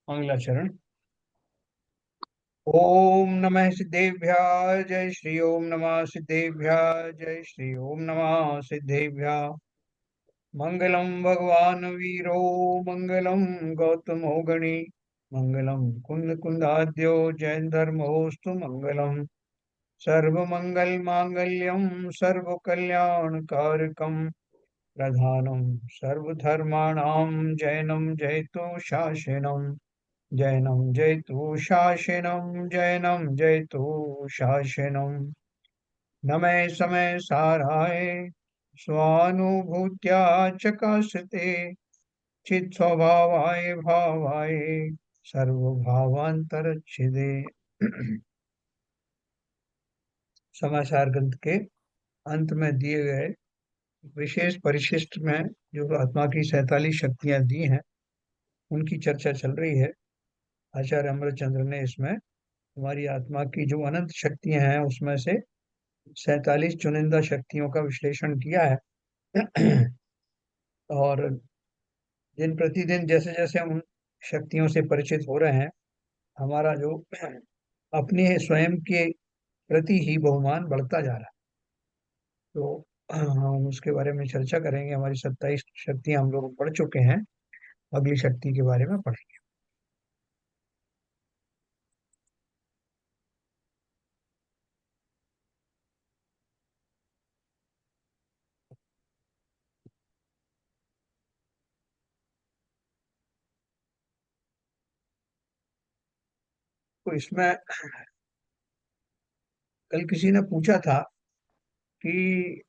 मंगलाचरण। ओम नमः सिद्धेभ्यः जय श्री ओम नमः सिद्धेभ्यः जय श्री ओम नमः सिद्धेभ्यः। मंगलम भगवान वीरो मंगलम गौतमो गणी मंगलम कुंद कुंदाद्यो जैन धर्मोस्तु मंगलम। सर्वमंगल मांगल्यम सर्व कल्याण कारकम प्रधानम सर्वधर्माणां जैनम जयतु शासनम। जैनं जयतु शासनं जैनं जयतु शासनं। नमे समय साराय स्वानुभूत्या चकाशते चित् स्वभावाय भावाय सर्वभावांतरच्छिदे। समाचार ग्रंथ के अंत में दिए गए विशेष परिशिष्ट में जो आत्मा की 47 शक्तियां दी हैं उनकी चर्चा चल रही है। आचार्य अमरचंद्र ने इसमें हमारी आत्मा की जो अनंत शक्तियां हैं उसमें से 47 चुनिंदा शक्तियों का विश्लेषण किया है। और दिन प्रतिदिन जैसे जैसे हम उन शक्तियों से परिचित हो रहे हैं हमारा जो अपने स्वयं के प्रति ही बहुमान बढ़ता जा रहा है। तो हम उसके बारे में चर्चा करेंगे। हमारी 27 शक्तियां हम लोग पढ़ चुके हैं, अगली शक्ति के बारे में पढ़ेंगे। तो इसमें कल किसी ने पूछा था कि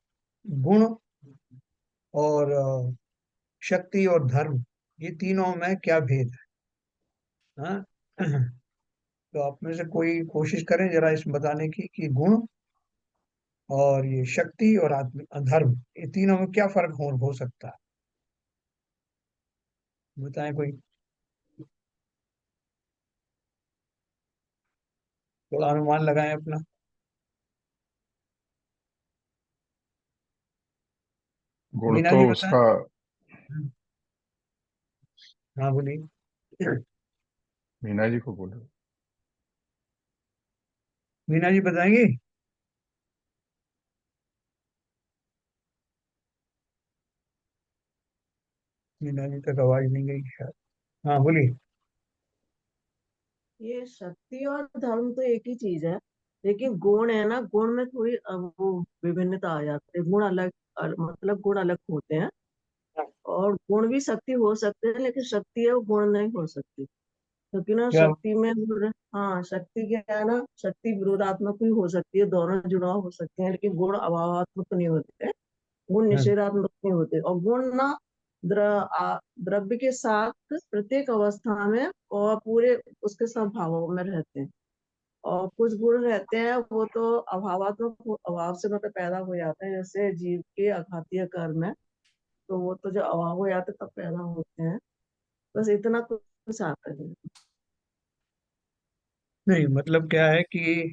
गुण और शक्ति और धर्म, ये तीनों में क्या भेद है? हाँ। तो आप में से कोई कोशिश करें जरा इसमें बताने की कि गुण और ये शक्ति और आत्म धर्म, ये तीनों में क्या फर्क हो सकता है। बताएं कोई, थोड़ा अनुमान लगाएं अपना। गुण मीना तो जी बताएं। उसका। हाँ बोलिए। मीना जी को बोलो। मीना जी बताएंगे। मीना जी तक आवाज नहीं गई शायद। हाँ बोलिए। ये शक्ति और धर्म तो एक ही चीज है, लेकिन गुण है ना, गुण में थोड़ी वो विभिन्नता आ जाती है। गुण अलग मतलब गुण अलग होते हैं। और गुण भी शक्ति हो सकते हैं, लेकिन शक्ति है वो गुण नहीं हो सकती, क्योंकि ना क्या? शक्ति में हाँ, शक्ति क्या है ना, शक्ति विरोधात्मक भी हो सकती है, दोनों जुड़ाव हो सकते हैं, लेकिन गुण अभावात्मक नहीं होते हैं। गुण हम्म, निषेधात्मक नहीं होते। और गुण ना द्रव्य के साथ प्रत्येक अवस्था में और पूरे उसके सब भावों में रहते हैं। और कुछ गुण रहते हैं वो तो अभावात्मक अभाव से मतलब पैदा हो जाते हैं, जैसे जीव के अघातीय कर्म है, तो वो तो जब अभाव हो जाते तब पैदा होते हैं। बस इतना कुछ आता है। नहीं मतलब क्या है कि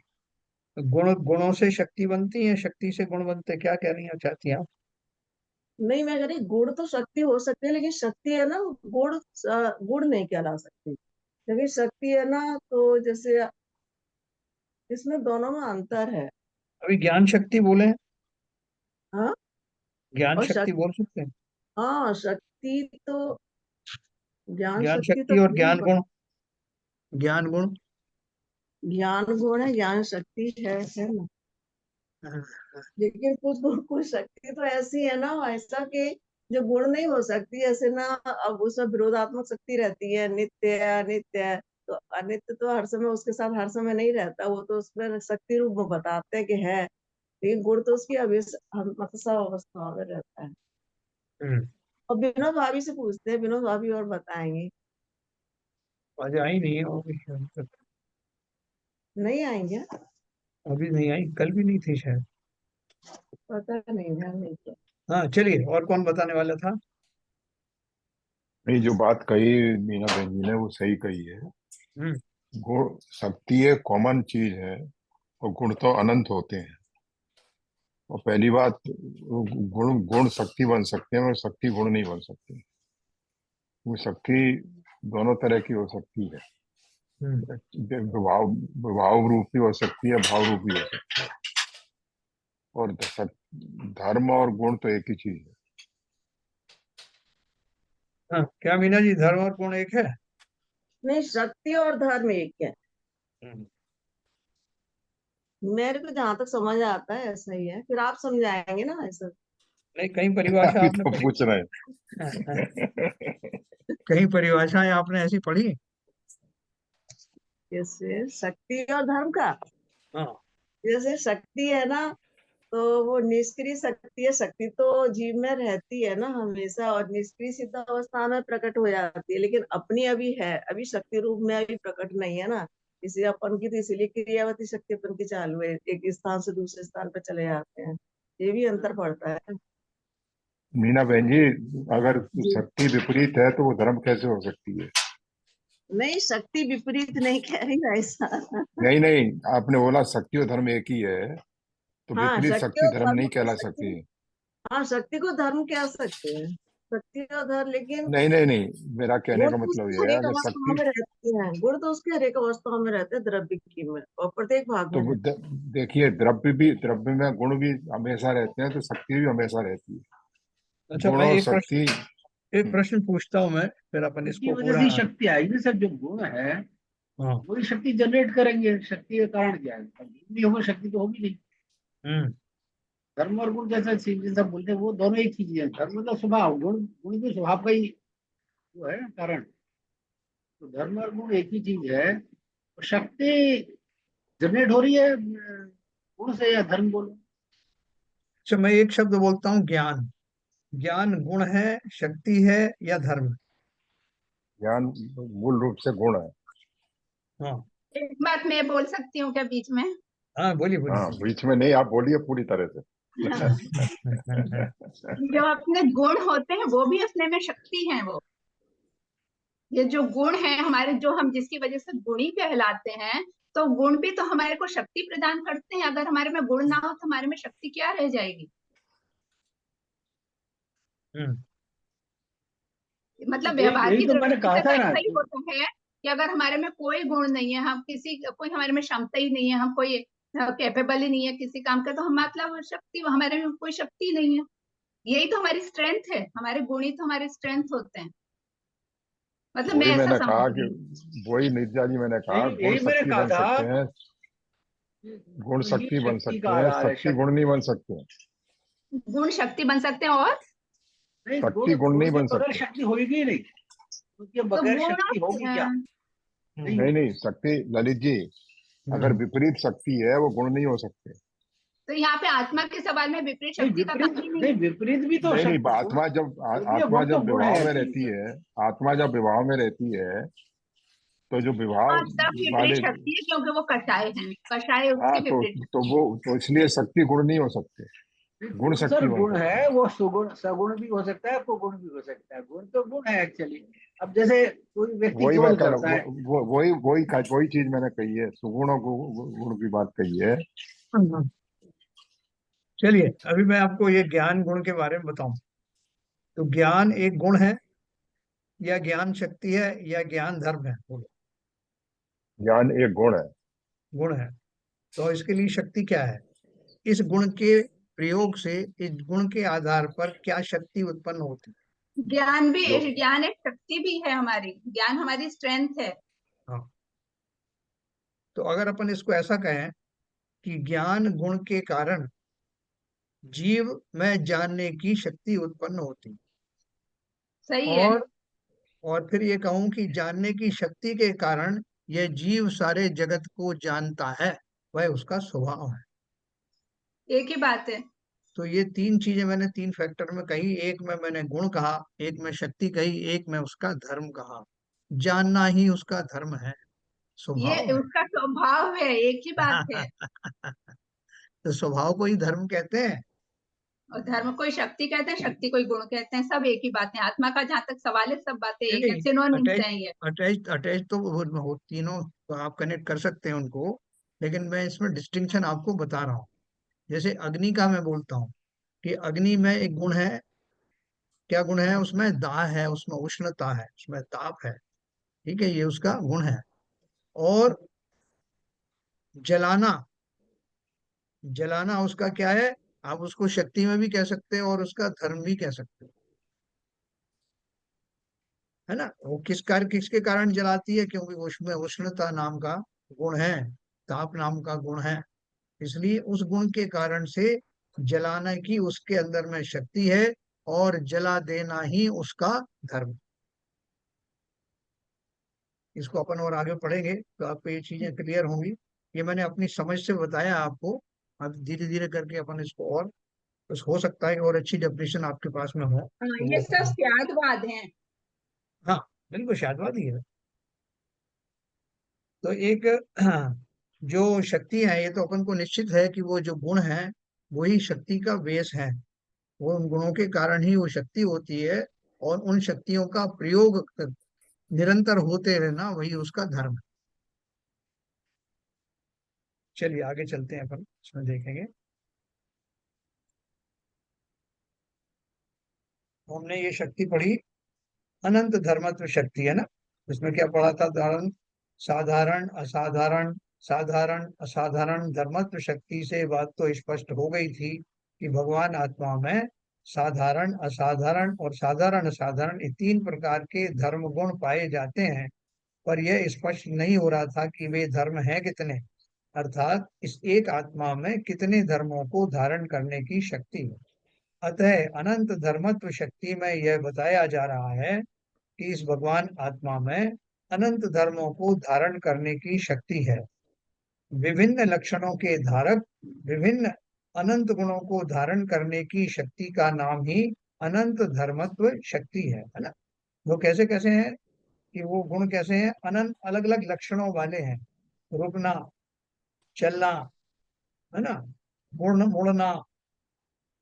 गुण गुणों से शक्ति बनती है, शक्ति से गुण बनते हैं, क्या कहना चाहती हैं आप? नहीं, मैं कह रही गुण तो शक्ति हो सकती है, लेकिन शक्ति है ना, गुण गुण नहीं कहला सकती। लेकिन शक्ति है ना, तो जैसे इसमें दोनों में अंतर है। अभी ज्ञान शक्ति बोले हैं, हाँ। ज्ञान और शक्ति बोल सकते हैं। हाँ, शक्ति तो ज्ञान ज्ञान शक्ति तो शक्ति और नहीं ज्ञान गुण, ज्ञान गुण। ज्ञान गुण है, ज्ञान शक्ति है ना। लेकिन कुछ शक्ति तो ऐसी है ना, ऐसा कि जो गुण नहीं हो सकती, ऐसे ना। अब उसमें विरोधात्मक शक्ति रहती है, नित्य है अनित्य है। तो अनित्य तो हर समय उसके साथ हर समय नहीं रहता, वो तो उसमें शक्ति रूप में बताते हैं कि है। लेकिन गुण तो उसकी अभी मतलब सब अवस्थाओं में रहता है। हम्म, और विनोद भाभी से पूछते हैं, विनोद भाभी और बताएंगे। आज आई नहीं है वो भी अभी तक। नहीं आएंगे। अभी नहीं आई, कल भी नहीं थी शायद। पता नहीं, ध्यान नहीं किया। हाँ चलिए, और कौन बताने वाला था? नहीं, जो बात कही मीना बहन जी ने वो सही कही है। हम्म। गुण शक्ति एक कॉमन चीज है, और गुण तो अनंत होते हैं। और पहली बात, गुण गुण शक्ति बन सकते हैं और शक्ति गुण नहीं बन सकती। वो शक्ति दोनों तरह की हो सकती है। हम्म। विभाव विभाव रूप भी हो सकती है, भाव रूप भी हो सकती है। और धर्म और गुण तो एक ही चीज है। हाँ, क्या मीना जी, धर्म और गुण एक है? नहीं, शक्ति और धर्म एक है। हम्म। मेरे को जहां तक समझ आता है ऐसा ही है, फिर आप समझाएंगे ना ऐसा। नहीं, कहीं परिभाषा अभी आपने तो पढ़ी? पूछ रहे कहीं परिभाषाएं आपने ऐसी पढ़ी? जैसे शक्ति और धर्म का, हाँ। जैसे शक्ति है ना, तो वो निष्क्रिय शक्ति है। शक्ति तो जीव में रहती है ना हमेशा, और निष्क्रिय सिद्ध अवस्था में प्रकट हो जाती है, लेकिन अपनी अभी है, अभी शक्ति रूप में अभी प्रकट नहीं है ना। इसे अपन की तो इसीलिए क्रियावती शक्ति अपन की चालू है, एक स्थान से दूसरे स्थान पर चले जाते हैं। ये भी अंतर पड़ता है। मीना बहन जी, अगर जी। शक्ति विपरीत है तो वो धर्म कैसे हो सकती है? नहीं, शक्ति विपरीत नहीं कह रही ना ऐसा। नहीं नहीं, आपने बोला शक्ति और धर्म एक ही है, तो हाँ, विपरीत शक्ति शक्ति और धर्म धर्म नहीं को कहला सकती शक्ति, है। हाँ शक्ति को धर्म कह सकते हैं, शक्ति और धर्म, लेकिन नहीं नहीं नहीं, मेरा कहने गुण का तो मतलब उसके ये हर है, एक अगर अवस्था शक्ति, में रहते हैं, गुण तो उसके हर एक अवस्था में रहते हैं, द्रव्य की में और प्रत्येक भाग तो में रहते देखिए, द्रव्य में गुण भी हमेशा रहते हैं, तो शक्ति भी हमेशा रहती है। अच्छा, गुण मैं और एक प्रश्न शक्ति। एक प्रश्न पूछता हूँ मैं, फिर अपन उनकी इसको वजह पूरा। से ही शक्ति आएगी सर। जो गुण है हाँ। वही शक्ति जनरेट करेंगे। शक्ति का कारण क्या है? अब गुण नहीं होगा शक्ति तो होगी नहीं। हम्म। धर्म और गुण जैसा जैसा बोलते हैं, वो दोनों एक चीज है। धर्म मतलब स्वभाव, गुण गुण भी स्वभाव का ही वो है कारण। तो धर्म और गुण एक ही चीज है। तो शक्ति जनरेट हो रही है गुण से, या धर्म बोलो। अच्छा, मैं एक शब्द बोलता हूँ, ज्ञान। ज्ञान गुण है, शक्ति है, या धर्म? ज्ञान मूल रूप से गुण है। हाँ। एक बात मैं बोल सकती हूँ क्या बीच में? हाँ, बोलिए हाँ, बोलिए। बीच में नहीं, आप बोलिए पूरी तरह से। जो अपने गुण होते हैं वो भी अपने में शक्ति है। वो ये जो गुण है हमारे, जो हम जिसकी वजह से गुणी कहलाते हैं, तो गुण भी तो हमारे को शक्ति प्रदान करते हैं। अगर हमारे में गुण ना हो तो हमारे में शक्ति क्या रह जाएगी? हम्म। मतलब यही व्यवहार यही की तो मैंने दृष्टि कहा से तो था ना ऐसा ही कि होता है कि अगर हमारे में कोई गुण नहीं है, हम किसी कोई हमारे में क्षमता ही नहीं है, हम कोई कैपेबल ही नहीं है किसी काम का, तो हम मतलब शक्ति, हमारे में कोई शक्ति नहीं है। यही तो हमारी स्ट्रेंथ है, हमारे गुण ही तो हमारे स्ट्रेंथ होते हैं। मतलब मैं वही ऐसा मैंने समझ कहा कि, रही हूँ। वही निर्जा जी मैंने कहा, यही गुण यही मैंने शक्ति कहा बन था सकते हैं, कि गुण गुण ही शक्ति बन शक्ति का सकते हैं, आधार है। शक्ति गुण नहीं बन सकते। गुण शक्ति बन सकते हैं, और नहीं, शक्ति गुण गुण गुण नहीं के बन बगैर सकते। शक्ति होगी ही नहीं। उसके तो बगैर गुण शक्ति होगी क्या? नहीं हम्म। नहीं होगी। नहीं, शक्ति ललित जी, अगर हम्म। विपरीत शक्ति है वो गुण नहीं हो सकते। तो यहाँ पे आत्मा के सवाल में विपरीत नहीं, शक्ति का विपरीत काम ही नहीं नहीं, है। विपरीत भी तो नहीं नहीं, शक्ति गुण आत्मा जब जो भी है। आत्मा गुण तो जब गुण है विवाह में ऐसे ही रहती सर। है, आत्मा जब विवाह में रहती है, तो जो विवाह हाँ, तब विपरीत वाले, शक्ति है क्योंकि वो कषाय है, कषाय हाँ, उसकी विपरीत तो शक्ति है। वो, तो इसलिए शक्ति गुण नहीं हो सकते, गुण गुण शक्ति सर बन गुण सकते हैं। है, वो सुगुण सगुण भी हो सकता है, कुगुण भी हो सकता है। गुण तो गुण है एक्चुअली। अब जैसे कोई व्यक्ति वही मैं योग कह रहा करता हूँ, है। वही चीज मैंने कही है, सुगुण और गुण की बात कही है। हम्म। चलिए, अभी मैं आपको ये ज्ञान गुण के बारे में बताऊं। तो ज्ञान एक गुण है, या ज्ञान शक्ति है, या ज्ञान धर्म है? बोलो। ज्ञान एक गुण है। गुण है। तो इसके लिए शक्ति क्या है? इस गुण के प्रयोग से, इस गुण के आधार पर क्या शक्ति उत्पन्न होती ज्ञान भी, जो ज्ञान एक शक्ति भी है हमारी, ज्ञान हमारी स्ट्रेंथ है। है? हाँ। तो अगर अपन इसको ऐसा कहें कि ज्ञान गुण के कारण जीव में जानने की शक्ति उत्पन्न होती, सही है। और फिर ये कहूं कि जानने की शक्ति के कारण यह जीव सारे जगत को जानता है, वह उसका स्वभाव है। एक ही बात है। तो ये तीन चीजें मैंने तीन फैक्टर में कही, एक में मैंने गुण कहा, एक में शक्ति कही, एक में उसका धर्म कहा। जानना ही उसका धर्म है, ये स्वभाव उसका स्वभाव है, एक ही बात है। है। तो स्वभाव को ही धर्म कहते हैं। और धर्म कोई शक्ति कहते हैं, शक्ति कोई गुण कहते हैं, सब एक ही बात है। आत्मा का जहाँ तक सवाल है, सब बातें नहीं एक है, नहीं, सिनोनिम्स अटैच हैं ये। अटैच अटैच तो वो तीनों, तो आप कनेक्ट कर सकते हैं उनको, लेकिन मैं इसमें डिस्टिंक्शन आपको बता रहा हूँ। जैसे अग्नि का मैं बोलता हूँ कि अग्नि में एक गुण है। क्या गुण है उसमें? दाह है, उसमें उष्णता है, उसमें ताप है। ठीक है, ये उसका गुण है। और जलाना, जलाना उसका क्या है? आप उसको शक्ति में भी कह सकते हैं और उसका धर्म भी कह सकते हैं, है ना। वो किसके कारण जलाती है? क्योंकि उसमें उष्णता नाम का गुण है, ताप नाम का गुण है, इसलिए उस गुण के कारण से जलाने की उसके अंदर में शक्ति है, और जला देना ही उसका धर्म। इसको अपन और आगे पढ़ेंगे तो आपको ये चीजें क्लियर होंगी। ये मैंने अपनी समझ से बताया आपको। अब धीरे धीरे करके अपन इसको और, बस हो सकता है कि और अच्छी डेफिनेशन आपके पास में हो हाँ, तो वो ये सब अपन। त्यागवाद है। हाँ, बिल्कुल शादवादी है। तो एक जो शक्ति है, ये तो अपन को निश्चित है कि वो जो गुण है वही शक्ति का बेस है। वो उन गुणों के कारण ही वो शक्ति होती है, और उन शक्तियों का प्रयोग निरंतर होते रहना वही उसका धर्म है। चलिए आगे चलते हैं, अपन इसमें देखेंगे। हमने ये शक्ति पढ़ी, अनंत धर्मत्व शक्ति, है ना। इसमें क्या पढ़ा था? धारण, साधारण असाधारण, साधारण असाधारण धर्मत्व शक्ति से बात तो स्पष्ट हो गई थी कि भगवान आत्मा में साधारण असाधारण और साधारण असाधारण ये तीन प्रकार के धर्म गुण पाए जाते हैं। पर यह स्पष्ट नहीं हो रहा था कि वे धर्म हैं कितने, अर्थात इस एक आत्मा में कितने धर्मों को धारण करने की शक्ति है। अतः अनंत धर्मत्व शक्ति में यह बताया जा रहा है कि इस भगवान आत्मा में अनंत धर्मों को धारण करने की शक्ति है। विभिन्न लक्षणों के धारक विभिन्न अनंत गुणों को धारण करने की शक्ति का नाम ही अनंत धर्मत्व शक्ति है ना। वो कैसे कैसे हैं? कि वो गुण कैसे हैं? अनंत अलग अलग लक्षणों वाले हैं। रुकना, चलना, है ना, मुड़ना मुड़ना,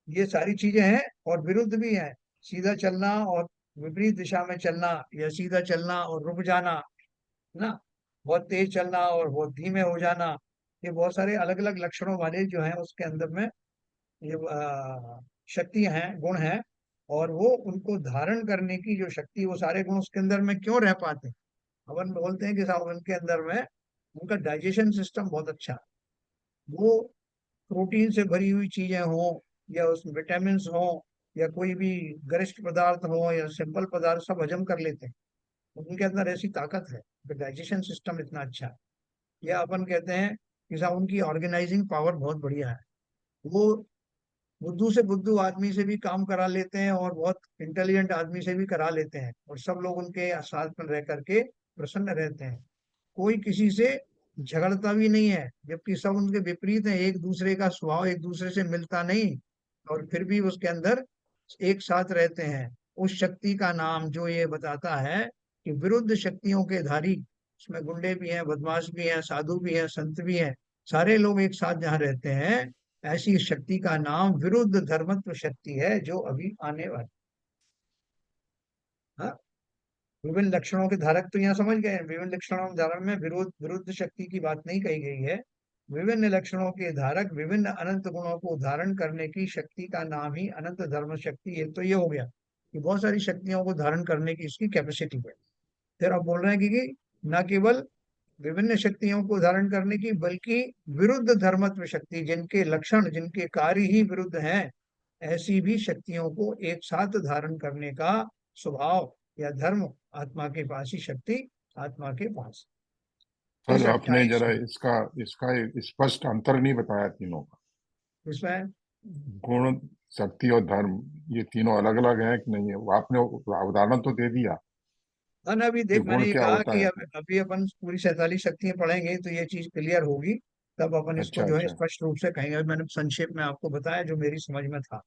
ये सारी चीजें हैं। और विरुद्ध भी हैं, सीधा चलना और विपरीत दिशा में चलना, या सीधा चलना और रुक जाना, है ना, बहुत तेज चलना और बहुत धीमे हो जाना। ये बहुत सारे अलग अलग लक्षणों वाले जो हैं उसके अंदर में ये शक्तियां हैं, गुण हैं। और वो उनको धारण करने की जो शक्ति, वो सारे गुण उसके अंदर में क्यों रह पाते हैं? अपन बोलते हैं कि साहब उनके अंदर में उनका डाइजेशन सिस्टम बहुत अच्छा है। वो प्रोटीन से भरी हुई चीजें हों, या उसमें विटामिन हो, या कोई भी गरिष्ठ पदार्थ हो या सिंपल पदार्थ, सब हजम कर लेते हैं। उनके अंदर ऐसी ताकत है, डाइजेशन सिस्टम इतना अच्छा है। या अपन कहते हैं कि साहब उनकी ऑर्गेनाइजिंग पावर बहुत बढ़िया है। वो बुद्धू से बुद्धू आदमी से भी काम करा लेते हैं, और बहुत इंटेलिजेंट आदमी से भी करा लेते हैं, और सब लोग उनके साथ में रह करके प्रसन्न रहते हैं। कोई किसी से झगड़ता भी नहीं है, जबकि सब उनके विपरीत है, एक दूसरे का स्वभाव एक दूसरे से मिलता नहीं, और फिर भी उसके अंदर एक साथ रहते हैं। उस शक्ति का नाम जो ये बताता है कि विरुद्ध शक्तियों के धारी, उसमें गुंडे भी हैं, बदमाश भी हैं, साधु भी हैं, संत भी हैं, सारे लोग एक साथ जहाँ रहते हैं, ऐसी शक्ति का नाम विरुद्ध धर्मत्व शक्ति है, जो अभी आने वाली। हाँ, विभिन्न लक्षणों के धारक तो यहाँ समझ गए। विभिन्न लक्षणों के धारक में विरोध विरुद्ध शक्ति की बात नहीं कही गई है। विभिन्न लक्षणों के धारक विभिन्न अनंत गुणों को धारण करने की शक्ति का नाम ही अनंत धर्म शक्ति है। तो ये हो गया कि बहुत सारी शक्तियों को धारण करने की इसकी कैपेसिटी है। फिर आप बोल रहे हैं कि न केवल विभिन्न शक्तियों को धारण करने की, बल्कि विरुद्ध धर्मत्व शक्ति, जिनके लक्षण जिनके कार्य ही विरुद्ध हैं, ऐसी भी शक्तियों को एक साथ धारण करने का स्वभाव या धर्म आत्मा के पास ही शक्ति, आत्मा के पास। सर इस आपने 28 जरा इसका इसका एक स्पष्ट अंतर नहीं बताया तीनों का। इसमें गुण, शक्ति और धर्म, ये तीनों अलग अलग हैं कि नहीं है? वो आपने उदाहरण तो दे दिया अभी कि देख, मैंने गुण ये क्या कहा होता कि है। अभी अपन पूरी 47 शक्तियां पढ़ेंगे तो ये चीज क्लियर होगी, तब अपन इसको अच्छा जो है अच्छा। स्पष्ट रूप से कहेंगे। अभी मैंने संक्षेप में आपको बताया जो मेरी समझ में था।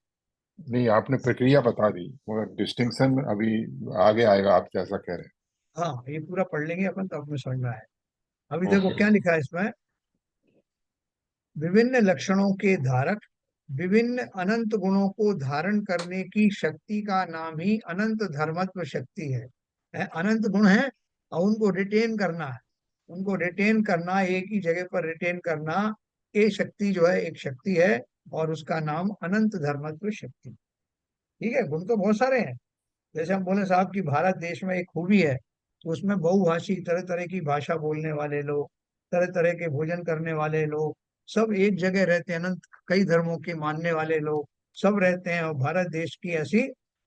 नहीं, आपने प्रक्रिया बता दी, मगर डिस्टिंक्शन अभी आगे आएगा, आप जैसा कह रहे हाँ, ये पूरा पढ़ लेंगे अपन तब हमें समझ में आए। अभी हैं। देखो ओके। क्या लिखा है इसमें। विभिन्न लक्षणों के धारक विभिन्न अनंत गुणों को धारण करने की शक्ति का नाम ही अनंत धर्मत्व शक्ति है। अनंत गुण है और उनको रिटेन करना है, उनको रिटेन करना, एक ही जगह पर रिटेन करना, ये शक्ति जो है एक शक्ति है, और उसका नाम अनंत धर्मत्व शक्ति। ठीक है, गुण तो बहुत सारे हैं। जैसे हम बोले साहब कि भारत देश में एक खूबी है तो उसमें बहुभाषी, तरह तरह की भाषा बोलने वाले लोग, तरह तरह के भोजन करने वाले लोग, सब एक जगह रहते हैं। अनंत कई धर्मों के मानने वाले लोग सब रहते हैं। और भारत देश की ऐसी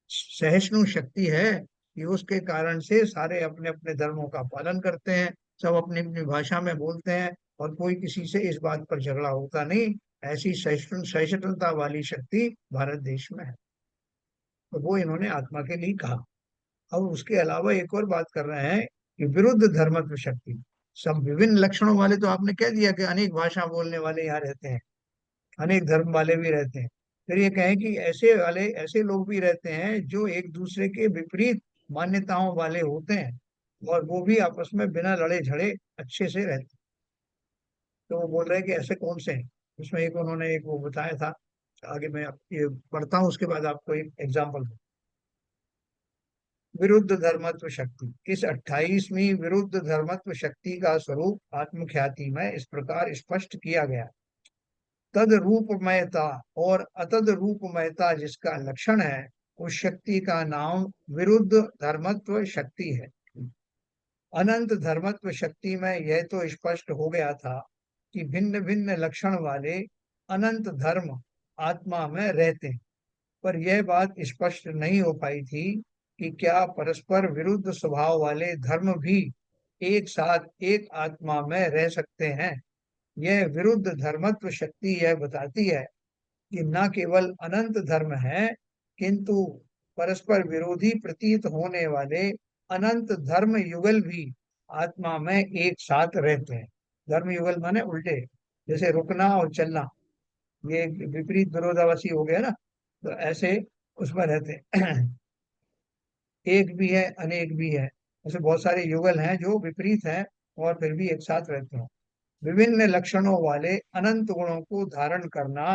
सहिष्णु शक्ति है कि उसके कारण से सारे अपने अपने धर्मों का पालन करते हैं, सब अपनी अपनी भाषा में बोलते हैं, और कोई किसी से इस बात पर झगड़ा होता नहीं। ऐसी सहिष्णुता वाली शक्ति भारत देश में है। तो वो इन्होंने आत्मा के लिए कहा। अब उसके अलावा एक और बात कर रहे हैं कि विरुद्ध धर्मत्व शक्ति। सब विभिन्न लक्षणों वाले तो आपने कह दिया कि अनेक भाषा बोलने वाले यहाँ रहते हैं, अनेक धर्म वाले भी रहते हैं। फिर ये कहें कि ऐसे लोग भी रहते हैं जो एक दूसरे के विपरीत मान्यताओं वाले होते हैं, और वो भी आपस में बिना लड़े झड़े अच्छे से रहते हैं। तो वो बोल रहे हैं कि ऐसे कौन से हैं। उसमें एक उन्होंने एक वो बताया था, आगे मैं ये पढ़ता हूँ, उसके बाद आपको एक एग्जाम्पल। विरुद्ध धर्मत्व शक्ति। इस 28वीं विरुद्ध धर्मत्व शक्ति का स्वरूप आत्मख्याति में इस प्रकार स्पष्ट किया गया। तद रूपमयता और अतद रूपमयता जिसका लक्षण है, उस शक्ति का नाम विरुद्ध धर्मत्व शक्ति है। अनंत धर्मत्व शक्ति में यह तो स्पष्ट हो गया था कि भिन्न भिन्न लक्षण वाले अनंत धर्म आत्मा में रहते हैं, पर यह बात स्पष्ट नहीं हो पाई थी कि क्या परस्पर विरुद्ध स्वभाव वाले धर्म भी एक साथ एक आत्मा में रह सकते हैं। यह विरुद्ध धर्मत्व शक्ति यह बताती है कि न केवल अनंत धर्म है, किंतु परस्पर विरोधी प्रतीत होने वाले अनंत धर्म युगल भी आत्मा में एक साथ रहते हैं। धर्म युगल माने उल्टे, जैसे रुकना और चलना, ये विपरीत विरोधाभासी हो गया ना, तो ऐसे उसमें रहते हैं। एक भी है, अनेक भी है, ऐसे बहुत सारे युगल हैं जो विपरीत हैं और फिर भी एक साथ रहते हैं। विभिन्न लक्षणों वाले अनंत गुणों को धारण करना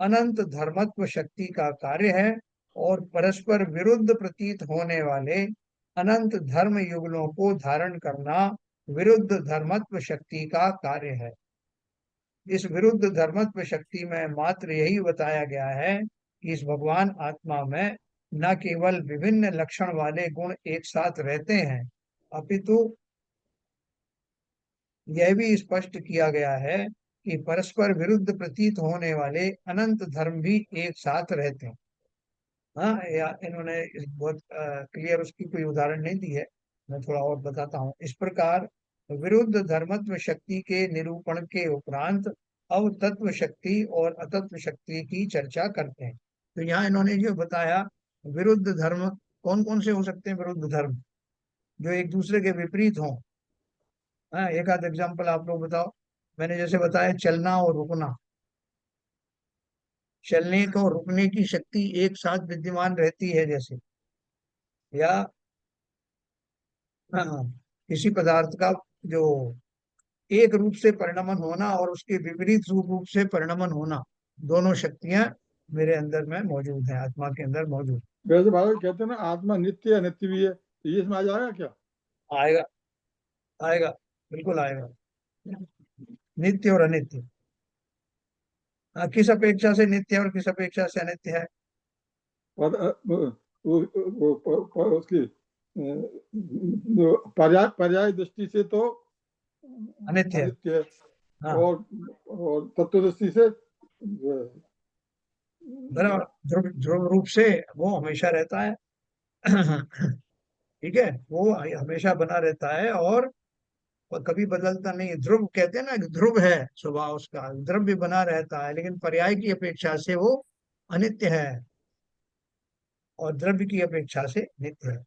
अनंत धर्मत्व शक्ति का कार्य है, और परस्पर विरुद्ध प्रतीत होने वाले अनंत धर्म युगलों को धारण करना विरुद्ध धर्मत्व शक्ति का कार्य है। इस विरुद्ध धर्मत्व शक्ति में मात्र यही बताया गया है कि इस भगवान आत्मा में न केवल विभिन्न लक्षण वाले गुण एक साथ रहते हैं, अपितु यह भी स्पष्ट किया गया है कि परस्पर विरुद्ध प्रतीत होने वाले अनंत धर्म भी एक साथ रहते हैं। हाँ, या इन्होंने बहुत क्लियर उसकी कोई उदाहरण नहीं दी है, मैं थोड़ा और बताता हूँ। इस प्रकार विरुद्ध धर्मत्व शक्ति के निरूपण के उपरांत अब तत्व शक्ति और अतत्व शक्ति की चर्चा करते हैं। तो यहाँ इन्होंने जो बताया, विरुद्ध धर्म कौन कौन से हो सकते हैं। विरुद्ध धर्म जो एक दूसरे के विपरीत हों। हाँ, एक आध एग्जाम्पल आप लोग बताओ। मैंने जैसे बताया चलना और रुकना, चलने को रुकने की शक्ति एक साथ विद्यमान रहती है जैसे, या हाँ, किसी पदार्थ का जो एक रूप से परिणमन होना और उसके विपरीत रूप से परिणमन होना, दोनों शक्तियां मेरे अंदर में मौजूद है, आत्मा के अंदर मौजूद। वैसे भागवत कहते हैं ना आत्मा नित्य है, नित्य भी है, तो ये इसमें आ जाएगा क्या? आएगा, आएगा, बिल्कुल आएगा। नित्य और अनित्य, किस अपेक्षा से नित्य है और किस अपेक्षा से अनित्य है। और उसकी पर्याय पर्याय दृष्टि से तो अनित्य है। अनित्य है, हाँ, और तत्व दृष्टि से बराबर, ध्रुव ध्रुव रूप से वो हमेशा रहता है। ठीक है, वो हमेशा बना रहता है और कभी बदलता नहीं है। ध्रुव कहते हैं ना, कि ध्रुव है स्वभाव उसका, द्रव्य बना रहता है, लेकिन पर्याय की अपेक्षा से वो अनित्य है और द्रव्य की अपेक्षा से नित्य है,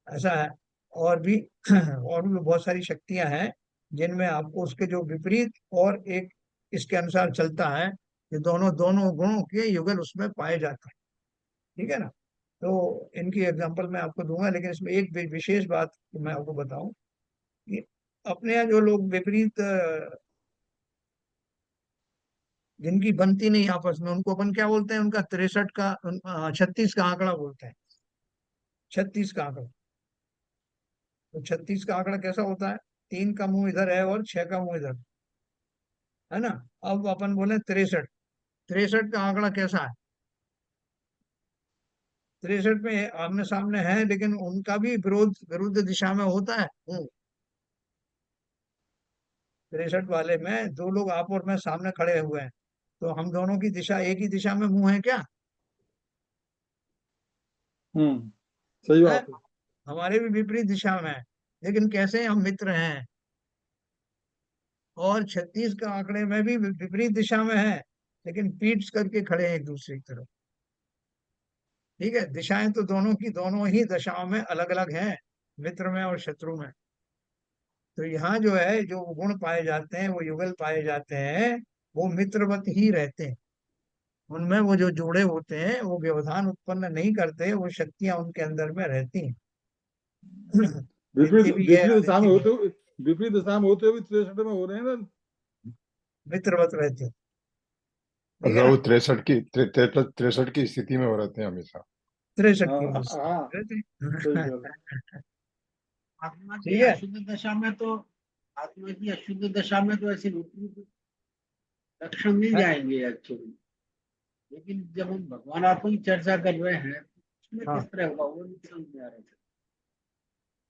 ऐसा है। और भी और भी बहुत सारी शक्तियां हैं जिनमें आपको उसके जो विपरीत और एक इसके अनुसार चलता है, ये दोनों दोनों गुणों के युगल उसमें पाए जाते हैं। ठीक है ना। तो इनकी एग्जांपल मैं आपको दूंगा, लेकिन इसमें एक विशेष बात मैं आपको बताऊं कि अपने यहाँ जो लोग विपरीत जिनकी बनती नहीं आपस में, उनको अपन क्या बोलते हैं, उनका 63 का 36 का आंकड़ा बोलते हैं। 36 का आंकड़ा, तो 36 का आंकड़ा कैसा होता है, 3 का मुंह इधर है और 6 का मुंह इधर है ना। अब अपन बोले 63, 63 का आंकड़ा कैसा है। 63 में आमने सामने है, लेकिन उनका भी विरोध विरुद्ध दिशा में होता है। 63 वाले में दो लोग आप और मैं सामने खड़े हुए हैं, तो हम दोनों की दिशा एक ही दिशा में मुंह है क्या? सही है? बात है। हमारे भी विपरीत दिशा में है, लेकिन कैसे हम मित्र हैं। और 36 का आंकड़े में भी विपरीत दिशा में है, लेकिन पीठ करके खड़े हैं एक दूसरे की तरफ। ठीक है, दिशाएं तो दोनों की दोनों ही दशाओं में अलग अलग हैं, मित्र में और शत्रु में। तो यहाँ जो है जो गुण पाए जाते हैं, वो युगल पाए जाते हैं, वो मित्रवत ही रहते हैं। उनमें वो जो जोड़े होते हैं वो व्यवधान उत्पन्न नहीं करते, वो शक्तियां उनके अंदर में रहती हैं। विपरीत दिखती भी है, विपरीत दिशा में अदिखती भी है, होते हुए, विपरीत दिशा में होते हुए 63 में हो रहे हैं ना। मित्रवत रहते हैं। ठीक है मतलब ना? वो 63 की स्थिति में वो रहते हैं हमेशा। 63 हाँ की हाँ, अवस्था रहते सही कह हैं। रहे हैं। आत्मा की ठीक है। अशुद्ध दशा में तो, आत्मा की अशुद्ध दशा में तो ऐसे विपरीत लक्षण मिल जाएंगे एक्चुअली। लेकिन जब हम भगवान आत्मा की चर्चा कर रहे हैं, उसमें किस हाँ, तरह होगा वो नहीं समझ में आ रहा था।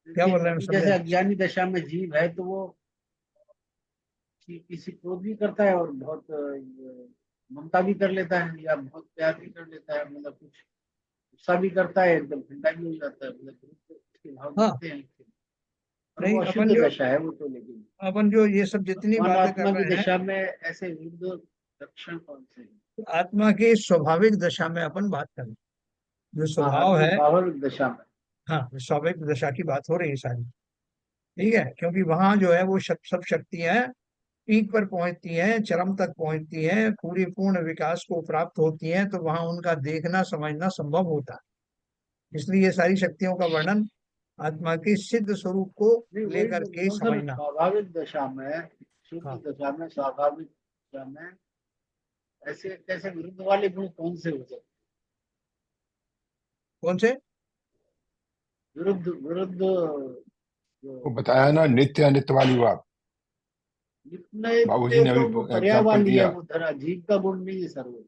क्या क्योंकि बोल रहे हैं, अभी समझे जैसे नहीं। अज्ञानी दशा में जीव है तो वो किसी क्रोध भी करता है और बहुत ममता भी कर लेता है, या बहुत प्यार भी कर लेता है, मतलब कुछ गुस्सा भी करता है, एकदम ठंडा भी हो जाता है, मतलब उसके भाव हाँ, दिखते हैं। और वो नहीं, अशुद्ध दशा है वो तो। लेकिन अपन जो ये सब जितनी भगवान बातें कर आत्मा की रहे हैं, दशा में ऐसे विरुद्ध लक्षण कौन से हैं? आत्मा की स्वाभाविक दशा में अपन बात करें, जो हाँ स्वभाव आत्मा है। स्वाभाविक दशा में। हाँ, स्वाभाविक दशा की बात हो रही है सारी। ठीक है, क्योंकि वहां जो है वो सब शक्तियां पीक पर पहुंचती हैं, चरम तक पहुंचती हैं, पूरी पूर्ण विकास को प्राप्त होती हैं, तो वहां उनका देखना समझना संभव होता है। इसलिए ये सारी शक्तियों का वर्णन आत्मा के सिद्ध स्वरूप को नहीं वही लेकर तो के बोल सर, समझना। स्वाभाविक दशा में, शुद्ध हाँ, दशा में, स्वाभाविक दशा में ऐसे कैसे विरुद्ध वाले गुण कौन से हो सकते? कौन से? विरुद्ध विरुद्ध जो वो बताया ना नित्य अनित्य वाली बात, बाबूजी नित्य ने अभी तो वो एग्जाम्पल पर्यायवादी है, दिया वो धरा जीव का गुण नहीं है सर वो।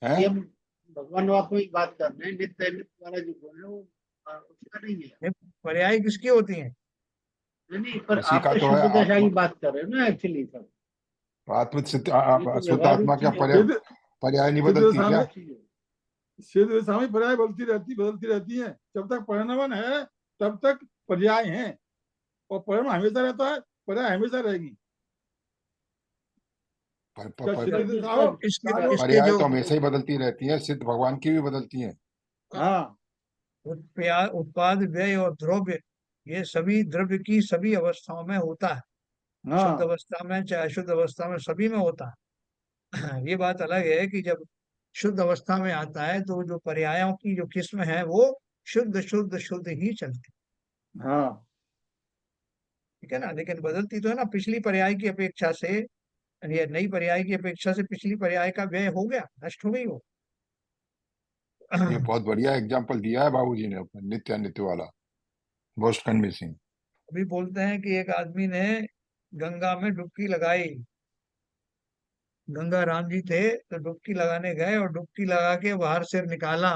है। ये हम भगवान आत्मा की बात कर रहे हैं, नित्य अनित्य वाला जो गुण है वो उसका नहीं है। ये पर्याय किसकी होती हैं? नहीं नहीं, पर उसी आप का तो तो है शुद्ध दशा आत्मा। की बात कर रहे हो ना एक्चुअली सर। आत्म सिद्ध ये तो शुद्ध व्यवहारिक आत्मा क्या चीज हो गई। सिद्ध पर्याय नहीं सिद्ध बदलती दशा क्या? में, व्यवहारिक चीज है। सिद्ध दशा में पर्याय बदलती रहती है। जब तक परिणमन है तब तक पर्याय है, और परिणाम हमेशा रहता है, पर्याय हमेशा रहेगी। पर, पर, क्या पर, सिद्ध सर दशा जिसका हो इसके चारों। इसके पर्याय जो तो हमेशा ही बदलती रहती है, सिद्ध भगवान की भी बदलती है। हाँ उत्पाद व्यय और द्रव्य, ये सभी द्रव्य की सभी अवस्थाओं में होता है। शुद्ध हाँ अवस्था में चाहे अशुद्ध अवस्था में, सभी में होता है। ये बात अलग है कि जब शुद्ध अवस्था में आता है तो जो पर्यायों की जो किस्म है वो शुद्ध शुद्ध शुद्ध ही चलती। हाँ, ठीक है ना? लेकिन बदलती तो है ना, पिछली पर्याय की अपेक्षा से, ये नई पर्याय की अपेक्षा से पिछली पर्याय का व्यय हो गया, नष्ट हो गई वो। ये बहुत बढ़िया एग्जाम्पल दिया है बाबूजी ने अपना नित्य अनित्य वाला, मोस्ट कन्विंसिंग। अभी बोलते हैं कि एक आदमी ने गंगा में डुबकी लगाई। गंगा राम जी थे तो डुबकी लगाने गए और डुबकी लगा के बाहर सिर निकाला,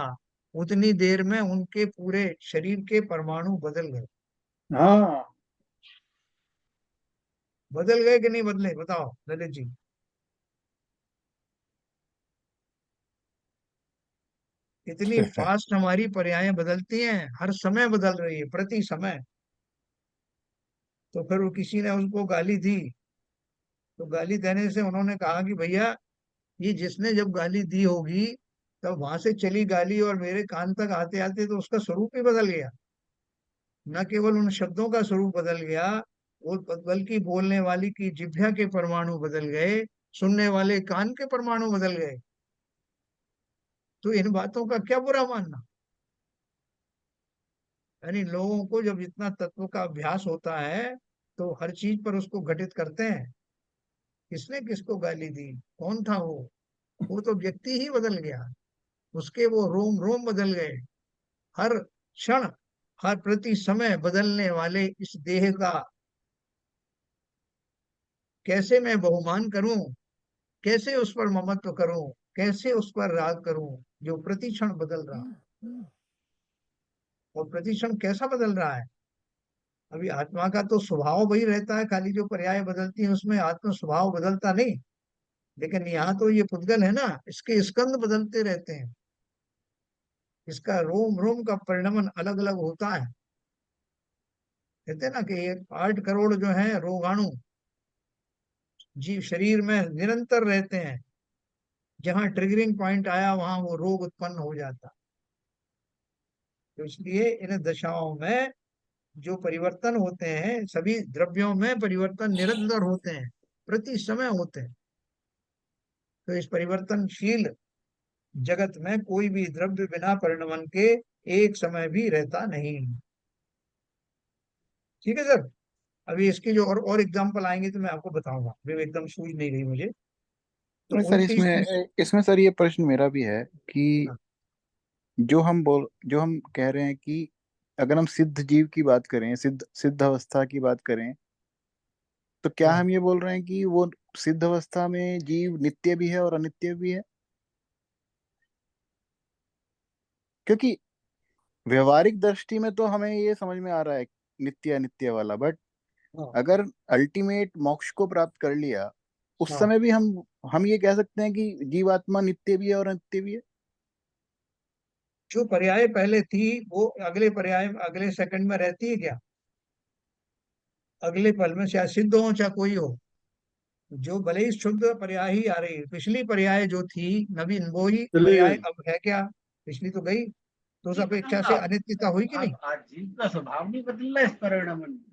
उतनी देर में उनके पूरे शरीर के परमाणु बदल गए। हाँ, बदल गए कि नहीं बदले, बताओ ललित जी। इतनी फास्ट हमारी पर्यायें बदलती हैं, हर समय बदल रही है, प्रति समय। तो फिर वो किसी ने उसको गाली दी, तो गाली देने से उन्होंने कहा कि भैया, ये जिसने जब गाली दी होगी तब वहां से चली गाली और मेरे कान तक आते आते तो उसका स्वरूप ही बदल गया। न केवल उन शब्दों का स्वरूप बदल गया, वो बल्कि बोलने वाली की जिह्वा के परमाणु बदल गए, सुनने वाले कान के परमाणु बदल गए। तो इन बातों का क्या बुरा मानना? यानी लोगों को जब इतना तत्व का अभ्यास होता है तो हर चीज पर उसको घटित करते हैं। किसने किसको गाली दी, कौन था वो तो व्यक्ति ही बदल गया, उसके वो रोम रोम बदल गए। हर क्षण, हर प्रति समय बदलने वाले इस देह का कैसे मैं बहुमान करूं, कैसे उस पर ममत्व करूं, कैसे उस पर राग करूं, जो प्रति क्षण बदल रहा। और प्रतिक्षण कैसा बदल रहा है? अभी आत्मा का तो स्वभाव वही रहता है, खाली जो पर्याय बदलती है उसमें आत्म स्वभाव बदलता नहीं। लेकिन यहाँ तो ये पुद्गल है ना, इसके स्कंद बदलते रहते हैं, इसका रोम रोम का परिणमन अलग अलग होता है। कहते हैं ना कि 8 करोड़ जो है रोगाणु जीव शरीर में निरंतर रहते हैं, जहां ट्रिगरिंग पॉइंट आया वहां वो रोग उत्पन्न हो जाता। तो इसलिए इन दशाओं में जो परिवर्तन होते हैं, सभी द्रव्यों में परिवर्तन निरंतर होते हैं, प्रति समय होते हैं। तो इस परिवर्तनशील जगत में कोई भी द्रव्य बिना परिणमन के एक समय भी रहता नहीं। ठीक है सर। अभी इसके जो और एग्जाम्पल आएंगे तो मैं आपको बताऊंगा, अभी एकदम सूझ नहीं रही मुझे। तो नहीं सर, 29। इसमें इसमें सर ये प्रश्न मेरा भी है कि जो हम कह रहे हैं कि अगर हम सिद्ध जीव की बात करें, सिद्ध सिद्ध अवस्था की बात करें, तो क्या हाँ, हम ये बोल रहे हैं कि वो सिद्ध अवस्था में जीव नित्य भी है और अनित्य भी है? क्योंकि व्यवहारिक दृष्टि में तो हमें ये समझ में आ रहा है नित्य अनित्य वाला, बट हाँ, अगर अल्टीमेट मोक्ष को प्राप्त कर लिया, उस हाँ। समय भी हम ये कह सकते हैं कि जीवात्मा नित्य भी है और अनित्य भी है। जो पर्याय पहले थी वो अगले पर्याय अगले सेकंड में रहती है क्या? अगले पल में चाहे सिद्ध हो चाहे कोई हो, जो भले ही शुद्ध पर्याय ही आ रही है, पिछली पर्याय जो थी नवीन वो ही चली पर्याय गई। अब है क्या? पिछली तो गई, तो उस अपेक्षा से आप अनित्यता हुई कि नहीं? आज जीव का स्वभाव नहीं बदल रहा इस परिणमन में।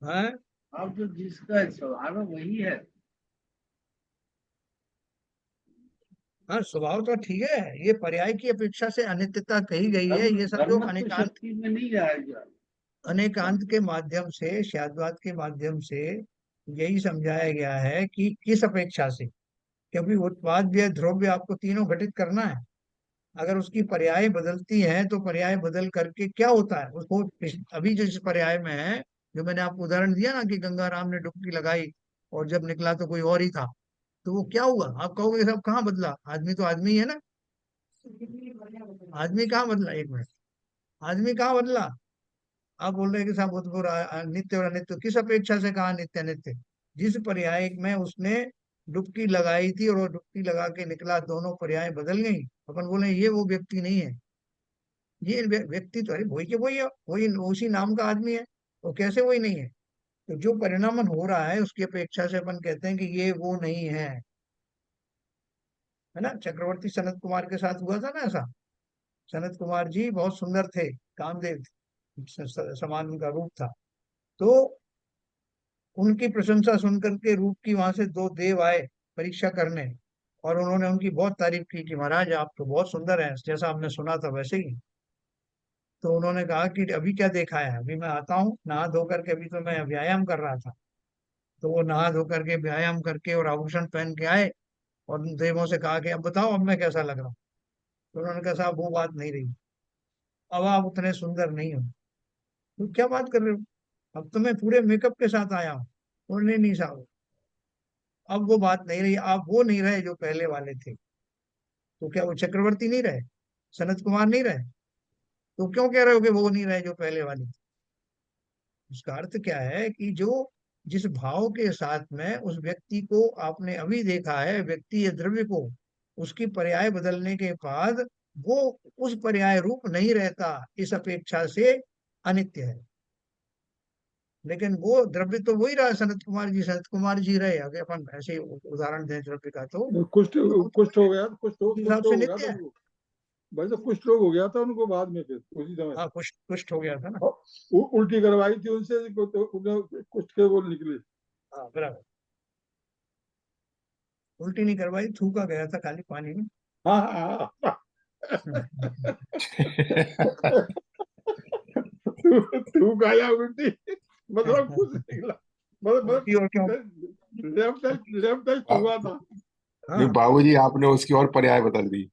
है। अब जो जिसका स्वभाव है वही है। हाँ, स्वभाव तो ठीक है, ये पर्याय की अपेक्षा से अनित्यता कही गई है, धर्म ये सब जो धर्म तो अनेकांत शक्ति में नहीं आएगा। अनेकांत के माध्यम से, शाद्वाद के माध्यम से यही समझाया गया है कि किस अपेक्षा से। क्योंकि उत्पाद व्यय द्रव्य आपको तीनों घटित करना है। अगर उसकी पर्याय बदलती है तो पर्याय बदल करके क्या होता है उसको, अभी जो इस पर्याय में है, जो मैंने आपको उदाहरण दिया ना कि गंगाराम ने डुबकी लगाई और जब निकला तो कोई और ही था, तो वो क्या हुआ? आप कहोगे सब कहाँ बदला, आदमी तो आदमी ही है ना। आदमी कहाँ बदला, एक मिनट, आदमी कहाँ बदला? आप बोल रहे हैं कि साहब वो तो नित्य और अनित्य, किस अपेक्षा से कहा नित्य अनित्य? जिस पर्याय में उसने डुबकी लगाई थी और वो डुबकी लगा के निकला, दोनों पर्याय बदल गई। अपन बोले ये वो व्यक्ति नहीं है, ये व्यक्ति तो अरे वही के वही है, वही उसी नाम का आदमी है, तो कैसे वही नहीं है? तो जो परिणामन हो रहा है उसकी अपेक्षा से अपन कहते हैं कि ये वो नहीं है ना। चक्रवर्ती सनत कुमार के साथ हुआ था ना ऐसा। सनत कुमार जी बहुत सुंदर थे, कामदेव समान उनका रूप था। तो उनकी प्रशंसा सुनकर के रूप की वहां से 2 देव आए परीक्षा करने, और उन्होंने उनकी बहुत तारीफ की कि महाराज आप तो बहुत सुंदर हैं, जैसा हमने सुना था वैसे ही। तो उन्होंने कहा कि अभी क्या देखा है, अभी मैं आता हूँ नहा धो करके, अभी तो मैं व्यायाम कर रहा था। तो वो नहा धो करके व्यायाम करके और आभूषण पहन के आए, और उन देवों से कहा कि अब बताओ अब मैं कैसा लग रहा हूँ। तो उन्होंने कहा साहब वो बात नहीं रही, अब आप उतने सुंदर नहीं हो। तो क्या बात कर रहे हो, अब तो मैं पूरे मेकअप के साथ आया हूँ। उन्होंने नहीं साहब, अब वो बात नहीं रही, आप वो नहीं रहे जो पहले वाले थे। तो क्या वो चक्रवर्ती नहीं रहे, सनत कुमार नहीं रहे? तो क्यों कह रहे हो कि वो नहीं रहे जो पहले वाले थे? उसका अर्थ क्या है कि जो जिस भाव के साथ में उस व्यक्ति को आपने अभी देखा है, व्यक्ति या द्रव्य को, उसकी पर्याय बदलने के बाद वो उस पर्याय रूप नहीं रहता, इस अपेक्षा से अनित्य है। लेकिन वो द्रव्य तो वही रहा, सनत कुमार जी रहे, अगर अपन ऐसे उदाहरण दें द्रव्य का, तो कुष्ठ वो तो कुष्ठ हो गया, कुष्ठ उस हिसाब से हो गया था नित्य है। उनको। भाई तो कुष्ठ रोग हो गया था उनको बाद में, फिर उसी समय। हाँ, कुष्ठ कुष्ठ हो गया था ना। और उल्टी करवाई थी उनसे, तो उन्हें कुष्ठ के वो निकले। हाँ बराबर, उल्टी नहीं करवाई, थूका गया था खाली पानी में। हाँ हाँ हाँ। तू गाया उल्टी, मतलब कुछ निकला, उल्टी और क्यों? लेफ्ट टेस्ट हुआ था। नहीं हाँ। बाबूजी, आपने उसकी और पर्याय बदल दी।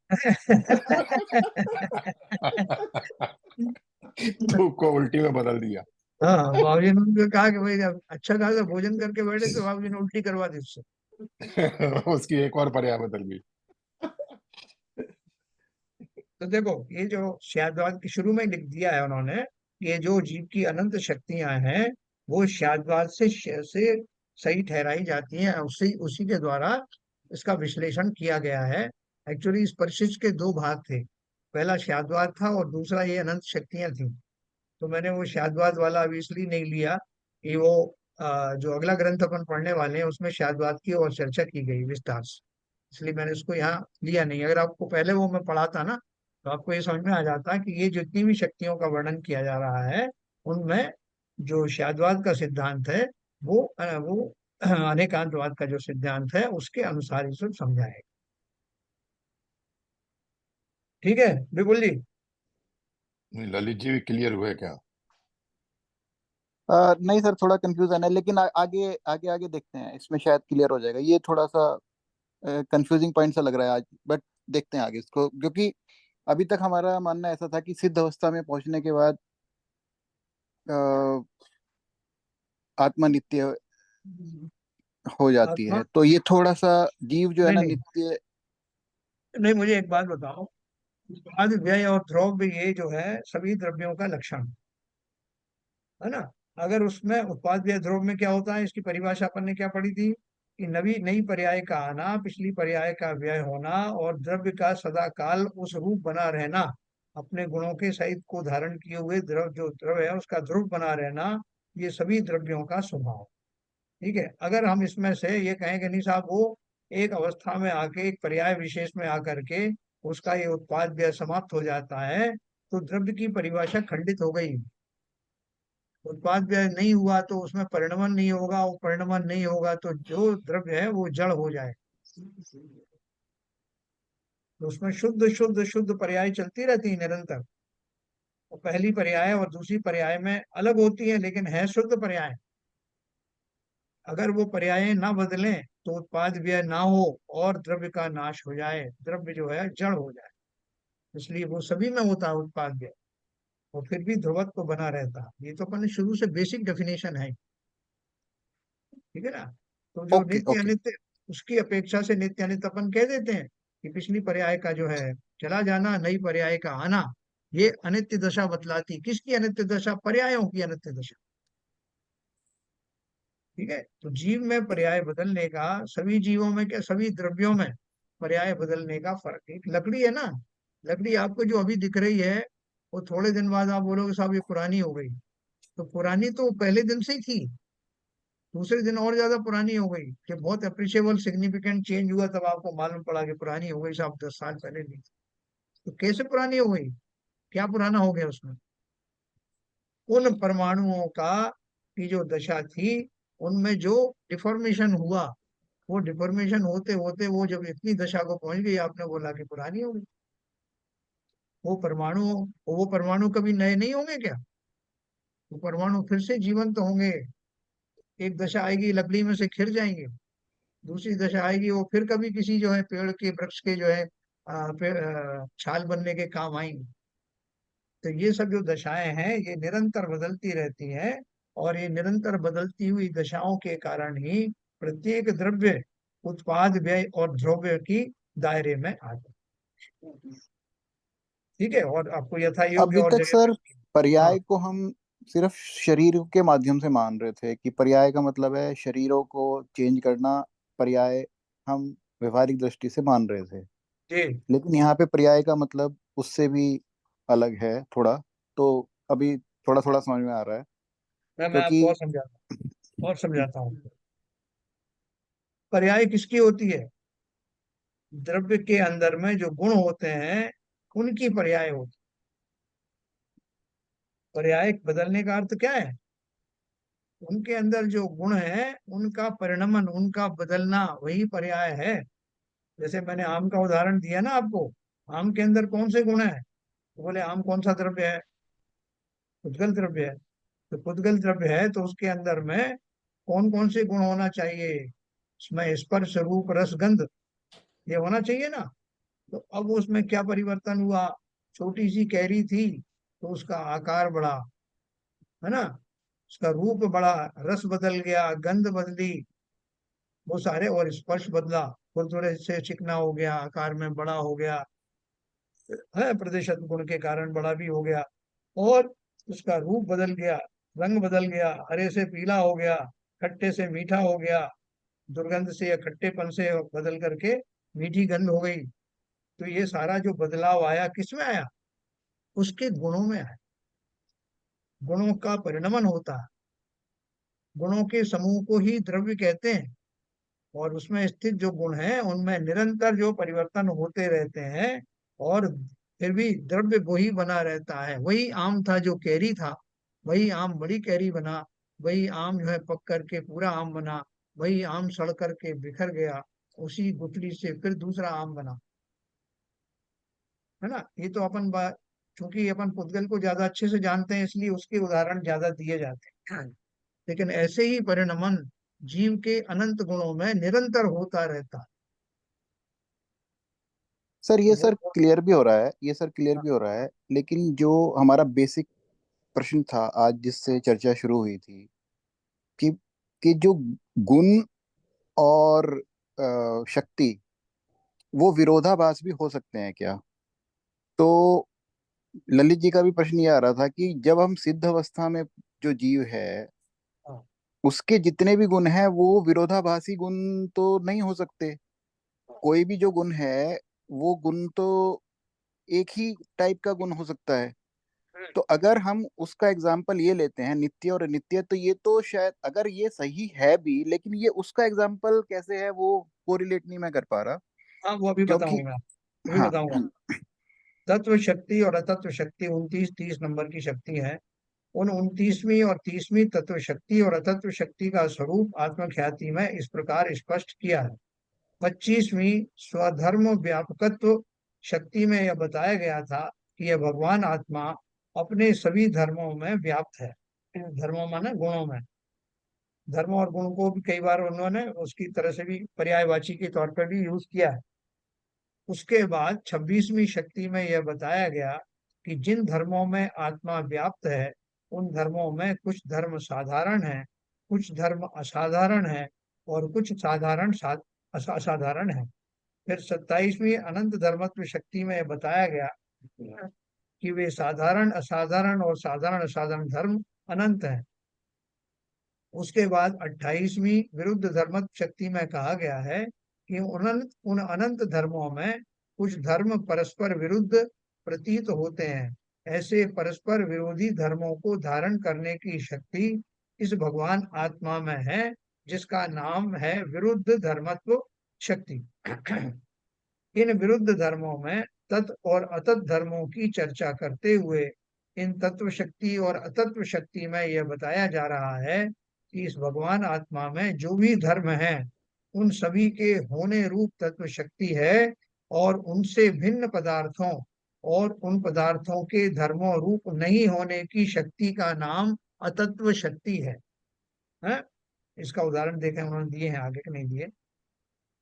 तो को उल्टी में बदल दिया। हाँ, बाबूजी ने उनको कहा कि भाई अब अच्छा खासा भोजन करके बैठे, तो बाबूजी ने उल्टी करवा दी उससे। उसकी एक और पर्याय बदल गई। तो देखो, ये जो शायदवाद के शुरू में लिख दिया है उन्होंने, ये जो जीव की अनंत शक्तियां हैं वो शायदवाद से सही ठहराई जाती हैं, उसी उसी के द्वारा इसका विश्लेषण किया गया है। एक्चुअली इस परिशिष्ट के दो भाग थे, पहला शायदवाद था और दूसरा ये अनंत शक्तियां थी। तो मैंने वो शायदवाद वाला अभी इसलिए नहीं लिया कि वो जो अगला ग्रंथ अपन पढ़ने वाले हैं उसमें शायदवाद की और चर्चा की गई विस्तार से, इसलिए मैंने इसको यहाँ लिया नहीं। अगर आपको पहले वो मैं पढ़ाता ना तो आपको ये समझ में आ जाता कि ये जितनी भी शक्तियों का वर्णन किया जा रहा है उनमें जो शायदवाद का सिद्धांत है वो अनेकांतवाद का जो सिद्धांत है उसके अनुसार इसे समझाएगा। ठीक है बिल्कुल जी। नहीं, ललित जी भी क्लियर हुए क्या? नहीं सर, थोड़ा कंफ्यूजन है, लेकिन आगे आगे आगे देखते हैं, इसमें शायद क्लियर हो जाएगा। ये थोड़ा सा कंफ्यूजिंग पॉइंट सा लग रहा है आज, बट देखते हैं आगे इसको, क्योंकि अभी तक हमारा मानना ऐसा था कि सिद्ध अवस्था में पहुंचने के बाद अ, आत्मा नित्य हो जाती आत्मा है, तो ये थोड़ा सा जीव जो है नहीं ना नहीं नित्य। नहीं, मुझे एक बात बताओ, उत्पाद व्यय और द्रव्य ये जो है सभी द्रव्यों का लक्षण है ना। अगर उसमें उत्पाद व्यय द्रव्य में क्या होता है, इसकी परिभाषा अपन ने क्या पढ़ी थी कि नवी नई पर्याय का आना, पिछली पर्याय का व्यय होना और द्रव्य का सदा काल उस रूप बना रहना, अपने गुणों के सहित को धारण किए हुए द्रव जो द्रव्य है उसका ध्रुव बना रहना, ये सभी द्रव्यों का स्वभाव। ठीक है, अगर हम इसमें से ये कहें कि नहीं साहब वो एक अवस्था में आके एक पर्याय विशेष में आकर के उसका ये उत्पाद व्यय समाप्त हो जाता है, तो द्रव्य की परिभाषा खंडित हो गई। उत्पाद व्यय नहीं हुआ तो उसमें परिणमन नहीं होगा, वो परिणमन नहीं होगा तो जो द्रव्य है वो जड़ हो जाए। तो उसमें शुद्ध शुद्ध शुद्ध पर्याय चलती रहती है निरंतर। वो पहली पर्याय और दूसरी पर्याय में अलग होती है लेकिन है शुद्ध पर्याय। अगर वो पर्याय ना बदलें तो उत्पाद व्यय ना हो और द्रव्य का नाश हो जाए, द्रव्य जो है जड़ हो जाए। इसलिए वो सभी में होता है उत्पाद व्यय, और फिर भी ध्रुवत्व बना रहता है। ये तो अपन ने शुरू से बेसिक डेफिनेशन है, ठीक है ना। तो जो ओके नित्य ओके। अनित्य, उसकी अपेक्षा से नित्य अनित्य अपन कह देते हैं कि पिछली पर्याय का जो है चला जाना, नई पर्याय का आना, ये अनित्य दशा बतलाती। किसकी अनित्य दशा? पर्यायों की अनित्य दशा। ठीक है, तो जीव में पर्याय बदलने का, सभी जीवों में क्या सभी द्रव्यों में पर्याय बदलने का फर्क। एक लकड़ी है ना, लकड़ी आपको जो अभी दिख रही है वो थोड़े दिन बाद आप बोलोगे साहब ये पुरानी हो गई। तो पुरानी तो पहले दिन से ही थी, दूसरे दिन और ज्यादा पुरानी हो गई कि बहुत अप्रिशिएबल सिग्निफिकेंट चेंज हुआ, तब आपको मालूम पड़ा कि पुरानी हो गई साहब, 10 साल पहले नहीं थी। तो कैसे पुरानी हो गई? क्या पुराना हो गया उसमें? उन परमाणुओं का की जो दशा थी उनमें जो डिफॉर्मेशन हुआ, वो डिफॉर्मेशन होते होते वो जब इतनी दशा को पहुंच गई आपने बोला कि पुरानी हो गई। वो परमाणु कभी नए नहीं होंगे क्या? वो परमाणु फिर से जीवंत होंगे। एक दशा आएगी लकड़ी में से खिर जाएंगे, दूसरी दशा आएगी वो फिर कभी किसी जो है पेड़ के वृक्ष के जो है छाल बनने के काम आएंगे। तो ये सब जो दशाएं हैं ये निरंतर बदलती रहती हैं, और ये निरंतर बदलती हुई दशाओं के कारण ही प्रत्येक द्रव्य उत्पाद व्यय और द्रव्य की दायरे में आता है। ठीक है, और आपको यथा योग्य अभी और तक जगह सर मिलती है। हाँ पर्याय को हम सिर्फ शरीर के माध्यम से मान रहे थे, कि पर्याय का मतलब है शरीरों को चेंज करना। पर्याय हम व्यवहारिक दृष्टि से मान रहे थे, जी। लेकिन यहाँ पे पर्याय का मतलब उससे भी अलग है थोड़ा। तो अभी थोड़ा थोड़ा समझ में आ रहा है, मैं आपको क्योंकि और समझाता हूँ। पर्याय किसकी होती है? द्रव्य के अंदर में जो गुण होते हैं उनकी पर्याय होती है। पर्याय बदलने का अर्थ क्या है? उनके अंदर जो गुण है उनका परिणमन, उनका बदलना, वही पर्याय है। जैसे मैंने आम का उदाहरण दिया ना आपको, आम के अंदर कौन से गुण है? तो बोले आम कौन सा द्रव्य है? पुद्गल द्रव्य है। तो पुद्गल द्रव्य है तो उसके अंदर में कौन कौन से गुण होना चाहिए? उसमें स्पर्श रूप रस गंध, ये होना चाहिए ना। तो अब उसमें क्या परिवर्तन हुआ? छोटी सी कैरी थी तो उसका आकार बढ़ा, है ना, उसका रूप बढ़ा, रस बदल गया, गंध बदली, वो सारे, और स्पर्श बदला, खुरदुरे से चिकना हो गया, आकार में बड़ा हो गया। है, प्रतिशत गुण के कारण बड़ा भी हो गया, और उसका रूप बदल गया, रंग बदल गया, हरे से पीला हो गया, खट्टे से मीठा हो गया, दुर्गंध से या खट्टेपन से बदल करके मीठी गंध हो गई। तो ये सारा जो बदलाव आया किसमें आया? उसके गुणों में आया। गुणों का परिणमन होता है, गुणों के समूह को ही द्रव्य कहते हैं, और उसमें स्थित जो गुण हैं उनमें निरंतर जो परिवर्तन होते रहते हैं, और फिर भी द्रव्य वही बना रहता है। वही आम था जो कैरी था, वही आम बड़ी कैरी बना, वही आम जो है पक करके पूरा आम बना, वही आम सड़ करके बिखर गया, उसी गुठली से फिर दूसरा आम बना, है ना। ये तो अपन बात, चूंकि अपन पुद्गल को ज्यादा अच्छे से जानते हैं इसलिए उसके उदाहरण ज्यादा दिए जाते हैं, लेकिन ऐसे ही परिणमन जीव के अनंत गुणों में निरंतर होता रहता है। सर तो ये सर क्लियर भी हो रहा है, ये सर क्लियर भी हो रहा है, लेकिन जो हमारा बेसिक प्रश्न था आज जिससे चर्चा शुरू हुई थी कि जो गुण और शक्ति वो विरोधाभास भी हो सकते हैं क्या? तो ललित जी का भी प्रश्न ये आ रहा था कि जब हम सिद्ध अवस्था में जो जीव है हाँ, उसके जितने भी गुण हैं वो विरोधाभासी गुण तो नहीं हो सकते। कोई भी जो गुण है वो गुण तो एक ही टाइप का गुण हो सकता है। तो अगर हम उसका एग्जाम्पल ये लेते हैं नित्य और अनित्य, तो ये तो शायद अगर ये सही है भी, लेकिन ये उसका एग्जाम्पल कैसे है वो कोरिलेट नहीं मैं कर पा रहा। हाँ, वो अभी क्योंकि बताऊंगा, अभी हाँ बताऊंगा। तत्व शक्ति और अतत्व शक्ति 29-30 नंबर की शक्ति है। उन 29वीं और 30वीं तत्व शक्ति और अतत्व शक्ति का स्वरूप आत्मख्याति में इस प्रकार स्पष्ट किया है। 25वीं स्वधर्म व्यापकत्व शक्ति में यह बताया गया था कि यह भगवान आत्मा अपने सभी धर्मों में व्याप्त है। धर्मों माने गुणों में, धर्म और गुण को भी कई बार उन्होंने उसकी तरह से भी पर्यायवाची के तौर पर भी यूज किया है। उसके बाद 26वीं शक्ति में यह बताया गया कि जिन धर्मों में आत्मा व्याप्त है उन धर्मों में कुछ धर्म साधारण है, कुछ धर्म असाधारण है, और कुछ साधारण असाधारण है। फिर 27वीं अनंत धर्मत्व शक्ति में यह बताया गया कि वे साधारण असाधारण और साधारण असाधारण धर्म अनंत हैं। उसके बाद 28वीं विरुद्ध धर्म शक्ति में कहा गया है कि उन अनंत धर्मों में कुछ धर्म परस्पर विरुद्ध प्रतीत होते हैं। ऐसे परस्पर विरोधी धर्मों को धारण करने की शक्ति इस भगवान आत्मा में है, जिसका नाम है विरुद्ध धर्मत्व शक्ति। इन विरुद्ध धर्मों में तत् और अतत् धर्मों की चर्चा करते हुए इन तत्व शक्ति और अतत्व शक्ति में यह बताया जा रहा है कि इस भगवान आत्मा में जो भी धर्म है उन सभी के होने रूप तत्व शक्ति है, और उनसे भिन्न पदार्थों और उन पदार्थों के धर्मों रूप नहीं होने की शक्ति का नाम अतत्व शक्ति है? इसका उदाहरण देखें, उन्होंने दिए हैं आगे के नहीं दिए।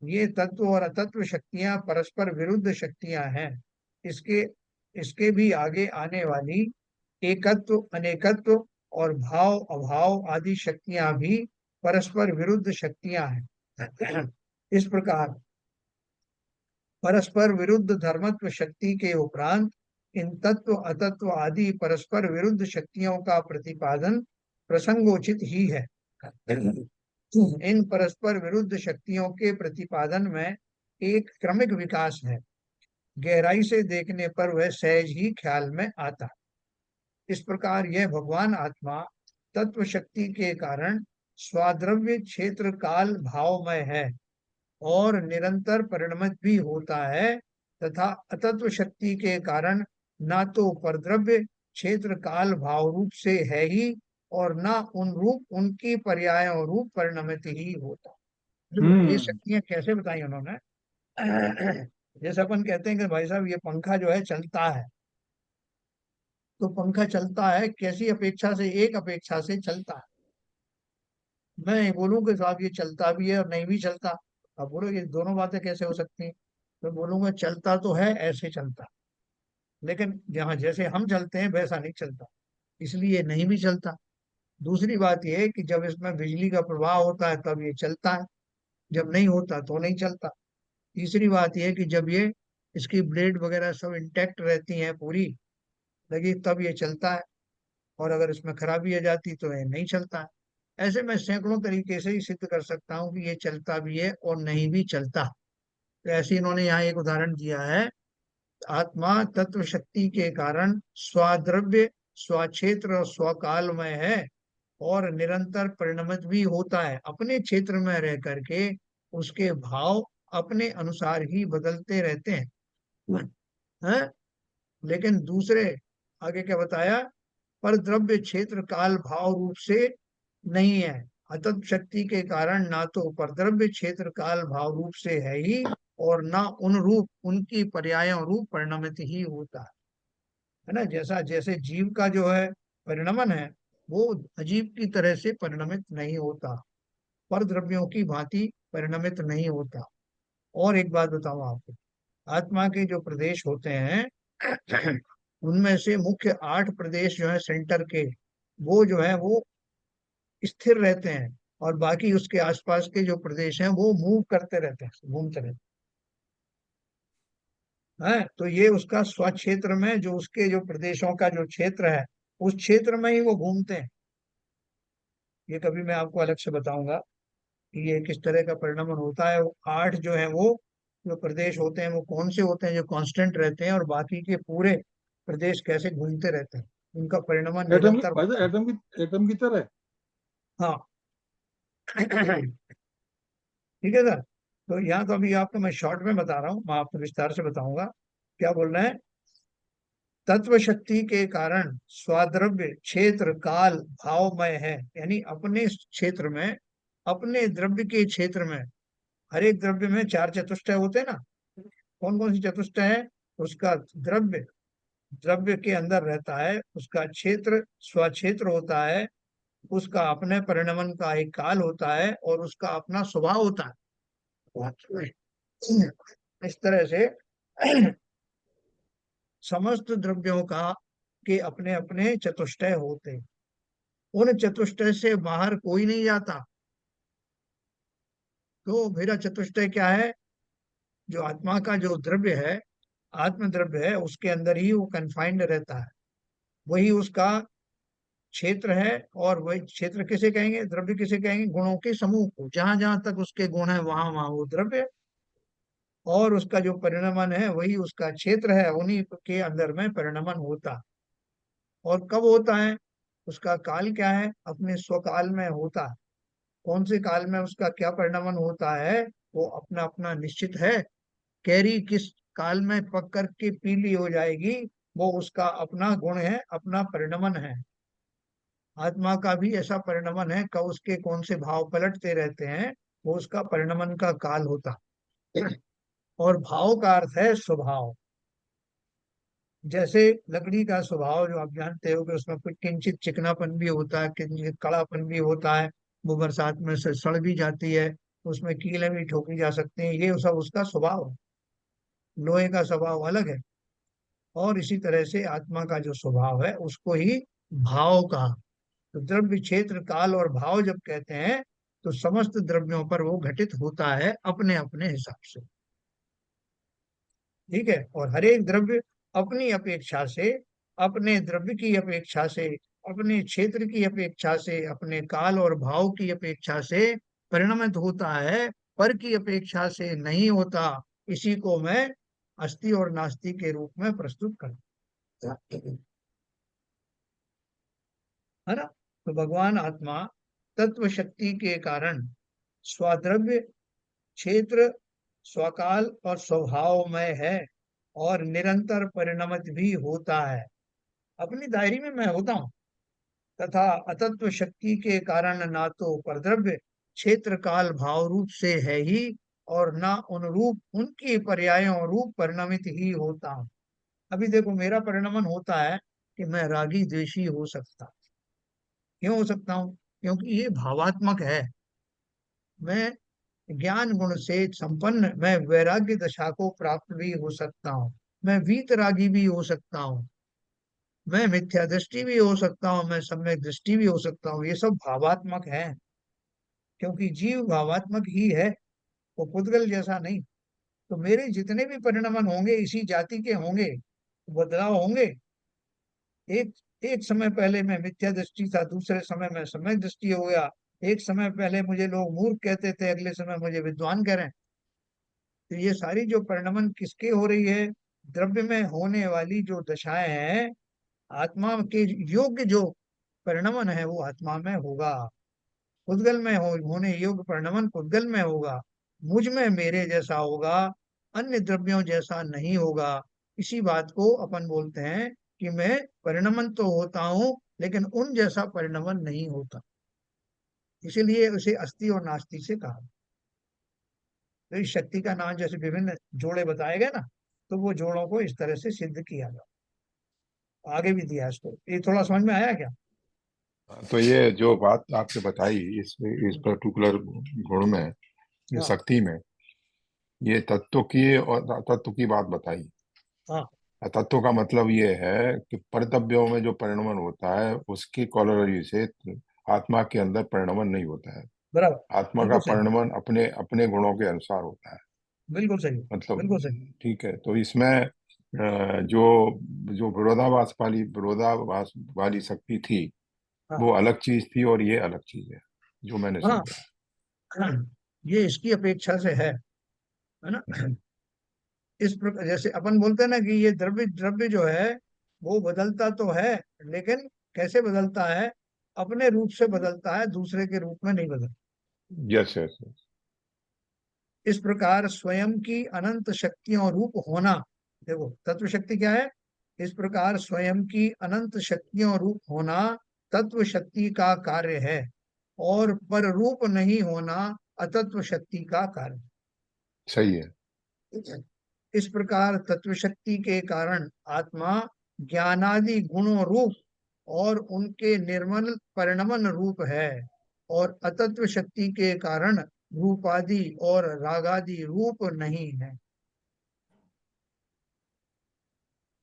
ये तत्व और अतत्व शक्तियां परस्पर विरुद्ध शक्तियां हैं। इसके इसके भी आगे आने वाली एकत्व, अनेकत्व और भाव अभाव आदि शक्तियां भी परस्पर विरुद्ध शक्तियां हैं। इस प्रकार परस्पर विरुद्ध धर्मत्व शक्ति के उपरांत इन तत्व अतत्व आदि परस्पर विरुद्ध शक्तियों का प्रतिपादन प्रसंगोचित ही है। इन परस्पर विरुद्ध शक्तियों के प्रतिपादन में एक क्रमिक विकास है, गहराई से देखने पर वह सहज ही ख्याल में आता। इस प्रकार यह भगवान आत्मा तत्व शक्ति के कारण स्वाद्रव्य क्षेत्र काल भावमय है और निरंतर परिणमित भी होता है, तथा अतत्व शक्ति के कारण ना तो परद्रव्य क्षेत्र काल भाव रूप से है ही, और ना उन रूप उनकी पर्यायों रूप परिणमित ही होता। देखो ये शक्तियां कैसे बताई उन्होंने। जैसे अपन कहते हैं कि भाई साहब ये पंखा जो है चलता है, तो पंखा चलता है कैसी अपेक्षा से? एक अपेक्षा से चलता है। मैं बोलूं कि साहब ये चलता भी है और नहीं भी चलता, अब बोलो ये दोनों बातें कैसे हो सकती हैं? तो बोलूंगा चलता तो है, ऐसे चलता, लेकिन जहाँ जैसे हम चलते हैं वैसा नहीं चलता, इसलिए नहीं भी चलता। दूसरी बात यह है कि जब इसमें बिजली का प्रवाह होता है तब ये चलता है, जब नहीं होता तो नहीं चलता। तीसरी बात यह है कि जब ये इसकी ब्लेड वगैरह सब इंटैक्ट रहती हैं पूरी, लगी तब ये चलता है, और अगर इसमें खराबी आ जाती तो ये नहीं चलता है। ऐसे मैं सैकड़ों तरीके से ही सिद्ध कर सकता हूँ कि ये चलता भी है और नहीं भी चलता। तो ऐसे इन्होंने यहाँ एक उदाहरण दिया है, आत्मा तत्व शक्ति के कारण स्वाद्रव्य, स्वक्षेत्र और स्वकालमय है और निरंतर परिणमित भी होता है। अपने क्षेत्र में रह करके उसके भाव अपने अनुसार ही बदलते रहते हैं। लेकिन दूसरे, आगे क्या बताया, पर द्रव्य क्षेत्र काल भाव रूप से नहीं है। अतत शक्ति के कारण ना तो परद्रव्य क्षेत्र काल भाव रूप से है ही, और ना उन रूप उनकी पर्यायों रूप परिणमित ही होता है ना। जैसा जैसे जीव का जो है परिणमन है, वो अजीव की तरह से परिणमित नहीं होता, पर द्रव्यों की भांति परिणमित नहीं होता। और एक बात बताऊं आपको, आत्मा के जो प्रदेश होते हैं उनमें से मुख्य 8 प्रदेश जो है सेंटर के, वो जो है वो स्थिर रहते हैं, और बाकी उसके आसपास के जो प्रदेश हैं वो मूव करते रहते हैं, घूमते रहते हैं। तो ये उसका स्वक्षेत्र में जो उसके जो प्रदेशों का जो क्षेत्र है, उस क्षेत्र में ही वो घूमते हैं। ये कभी मैं आपको अलग से बताऊंगा कि ये किस तरह का परिणमन होता है। वो 8 जो है वो जो प्रदेश होते हैं वो कौन से होते हैं जो कांस्टेंट रहते हैं, और बाकी के पूरे प्रदेश कैसे घूमते रहते हैं, उनका परिणमन एटम निरंतर भाई होता है। एटम की तरह। हाँ ठीक है सर। तो यहाँ तो अभी आपको मैं शॉर्ट में बता रहा हूँ, मैं आपको विस्तार से बताऊंगा। क्या बोल रहे हैं, तत्व शक्ति के कारण स्वाद्रव्य क्षेत्र काल भावमय है, यानी अपने क्षेत्र में, अपने द्रव्य के क्षेत्र में, हर एक द्रव्य में 4 चतुष्टय होते हैं ना। कौन कौन सी चतुष्टय है, उसका द्रव्य, द्रव्य के अंदर रहता है, उसका क्षेत्र स्वक्षेत्र होता है, उसका अपने परिणमन का एक काल होता है, और उसका अपना स्वभाव होता है। इस तरह से समस्त द्रव्यों का के अपने अपने चतुष्टय होते हैं। उन चतुष्टय से बाहर कोई नहीं जाता। तो मेरा चतुष्टय क्या है, जो आत्मा का जो द्रव्य है, आत्म द्रव्य है, उसके अंदर ही वो कन्फाइंड रहता है, वही उसका क्षेत्र है। और वही क्षेत्र किसे कहेंगे, द्रव्य किसे कहेंगे, गुणों के समूह को। जहां जहां तक उसके गुण है वहां वहां वो द्रव्य है, और उसका जो परिणमन है वही उसका क्षेत्र है, उन्हीं के अंदर में परिणमन होता। और कब होता है, उसका काल क्या है, अपने स्वकाल में होता है। कौन से काल में उसका क्या परिणमन होता है, वो अपना अपना निश्चित है। कैरी किस काल में पक कर के पीली हो जाएगी, वो उसका अपना गुण है, अपना परिणमन है। आत्मा का भी ऐसा परिणमन है, कब उसके कौन से भाव पलटते रहते हैं, वो उसका परिणमन का काल होता। और भाव का अर्थ है स्वभाव। जैसे लकड़ी का स्वभाव जो आप जानते हो कि उसमें कुछ किंचित चिकनापन भी होता है, किंचित कड़ापन भी होता है, वो बरसात में से सड़ भी जाती है, उसमें कीलें भी ठोकी जा सकती हैं, ये सब उसका स्वभाव है। लोहे का स्वभाव अलग है। और इसी तरह से आत्मा का जो स्वभाव है उसको ही भाव कहा। तो द्रव्य क्षेत्र काल और भाव जब कहते हैं, तो समस्त द्रव्यों पर वो घटित होता है अपने अपने हिसाब से। ठीक है। और हर एक द्रव्य अपनी अपेक्षा से, अपने द्रव्य की अपेक्षा से, अपने क्षेत्र की अपेक्षा से, अपने काल और भाव की अपेक्षा से परिणमित होता है, पर की अपेक्षा से नहीं होता। इसी को मैं अस्ति और नास्ति के रूप में प्रस्तुत करता हूं। है ना। तो भगवान आत्मा तत्व शक्ति के कारण स्वाद्रव्य, क्षेत्र, स्वकाल और स्वभावमय है, और निरंतर परिणमित भी होता है। अपनी दायरी में मैं होता हूँ। तथा अतत्व शक्ति के कारण ना तो परद्रव्य क्षेत्र काल भाव रूप से है ही, और ना उन रूप उनकी पर्यायों रूप परिणमित ही होता हूँ। अभी देखो मेरा परिणमन होता है कि मैं रागी द्वेषी हो सकता। क्यों हो सकता हूँ, क्योंकि ये भावात्मक है। मैं ज्ञान गुण से संपन्न, मैं वैराग्य दशा को प्राप्त भी हो सकता हूँ, मैं वीतरागी भी हो सकता हूँ, मैं मिथ्या दृष्टि भी हो सकता हूँ, मैं सम्यक दृष्टि भी हो सकता हूँ। ये सब भावात्मक है, क्योंकि जीव भावात्मक ही है, वो पुद्गल जैसा नहीं। तो मेरे जितने भी परिणमन होंगे इसी जाति के होंगे, बदलाव होंगे। एक एक समय पहले मैं मिथ्या दृष्टि था, दूसरे समय में सम्यक दृष्टि हो गया। एक समय पहले मुझे लोग मूर्ख कहते थे, अगले समय मुझे विद्वान कह रहे हैं। तो ये सारी जो परिणमन किसके हो रही है? द्रव्य में होने वाली जो दशाएं हैं, आत्मा के योग्य जो परिणमन है वो आत्मा में होगा। पुद्गल में होने योग्य परिणमन पुद्गल में होगा। मुझ में मेरे जैसा होगा, अन्य द्रव्यों जैसा नहीं होगा। इसी बात को अपन बोलते हैं कि मैं परिणमन तो होता हूं लेकिन उन जैसा परिणमन नहीं होता। इसीलिए उसे अस्ति और नास्ति से कहा। तो इस शक्ति का नाम जैसे विभिन्न जोड़े बताए गए ना, तो वो जोड़ों को इस तरह से सिद्ध किया गया, आगे भी दिया इसको। ये थोड़ा समझ में आया क्या? तो ये जो बात आपने बताई इस पर्टिकुलर गुण में, ये हाँ शक्ति में, ये तत्व की और तत्व की बात बताई। हाँ तत्व का मतलब ये है कि परतव्यों में जो परिणमन होता है उसकी कॉलोररी से आत्मा के अंदर परिणमन नहीं होता है। बराबर, आत्मा का बिल्कुल सही, परिणमन अपने अपने गुणों के अनुसार होता है। बिल्कुल सही, मतलब बिल्कुल सही। ठीक है, तो इसमें जो जो विरोधाभास वाली शक्ति थी हाँ वो अलग चीज थी और ये अलग चीज है जो मैंने हाँ समझा। हाँ, ये इसकी अपेक्षा से है ना। इस प्रकार जैसे अपन बोलते हैं ना कि ये द्रव्य द्रव्य जो है वो बदलता तो है, लेकिन कैसे बदलता है? अपने रूप से बदलता है, दूसरे के रूप में नहीं बदलता। Yes yes. इस प्रकार स्वयं की अनंत शक्तियों रूप होना, देखो तत्व शक्ति क्या है? इस प्रकार स्वयं की अनंत शक्तियों रूप होना तत्व शक्ति का कार्य है, और पर रूप नहीं होना अतत्व शक्ति का कार्य। सही है। ठीक है? इस प्रकार तत्व शक्ति के कारण आत्मा ज्ञानादि गुणों रूप और उनके निर्मल परिणमन रूप है, और अतत्व शक्ति के कारण रूपादि और रागादि रूप नहीं है।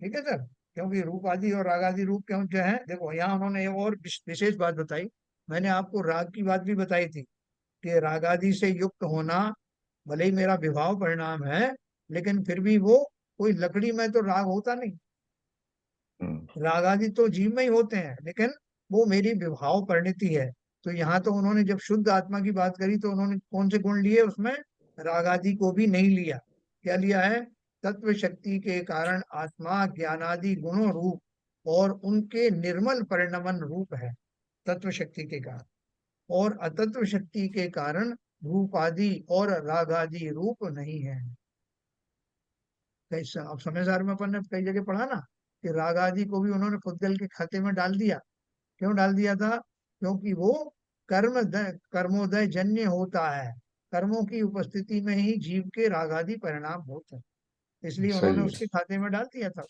ठीक है सर? क्योंकि रूपादि और रागादि रूप क्यों जो है, देखो यहाँ उन्होंने एक और विशेष बात बताई। मैंने आपको राग की बात भी बताई थी कि रागादि से युक्त होना, भले ही मेरा विभाव परिणाम है, लेकिन फिर भी वो कोई लकड़ी में तो राग होता नहीं। राग आदि तो जीव में ही होते हैं, लेकिन वो मेरी विभाव परिणति है। तो यहाँ तो उन्होंने जब शुद्ध आत्मा की बात करी तो उन्होंने कौन से गुण लिए उसमें? राग आदि को भी नहीं लिया। क्या लिया है? तत्व शक्ति के कारण आत्मा ज्ञानादि गुणों रूप और उनके निर्मल परिणमन रूप है, तत्व शक्ति के कारण। और अतत्व शक्ति के कारण रूप आदि और राग आदि रूप नहीं है। कई अब समय में अपन ने कई जगह पढ़ा ना कि राग आदि को भी उन्होंने फुद्गल के खाते में डाल दिया। क्यों डाल दिया था? क्योंकि वो कर्मोदय जन्य होता है। कर्मों की उपस्थिति में ही जीव के राग आदि परिणाम होते हैं, इसलिए उन्होंने सही है। उसके खाते में डाल दिया था।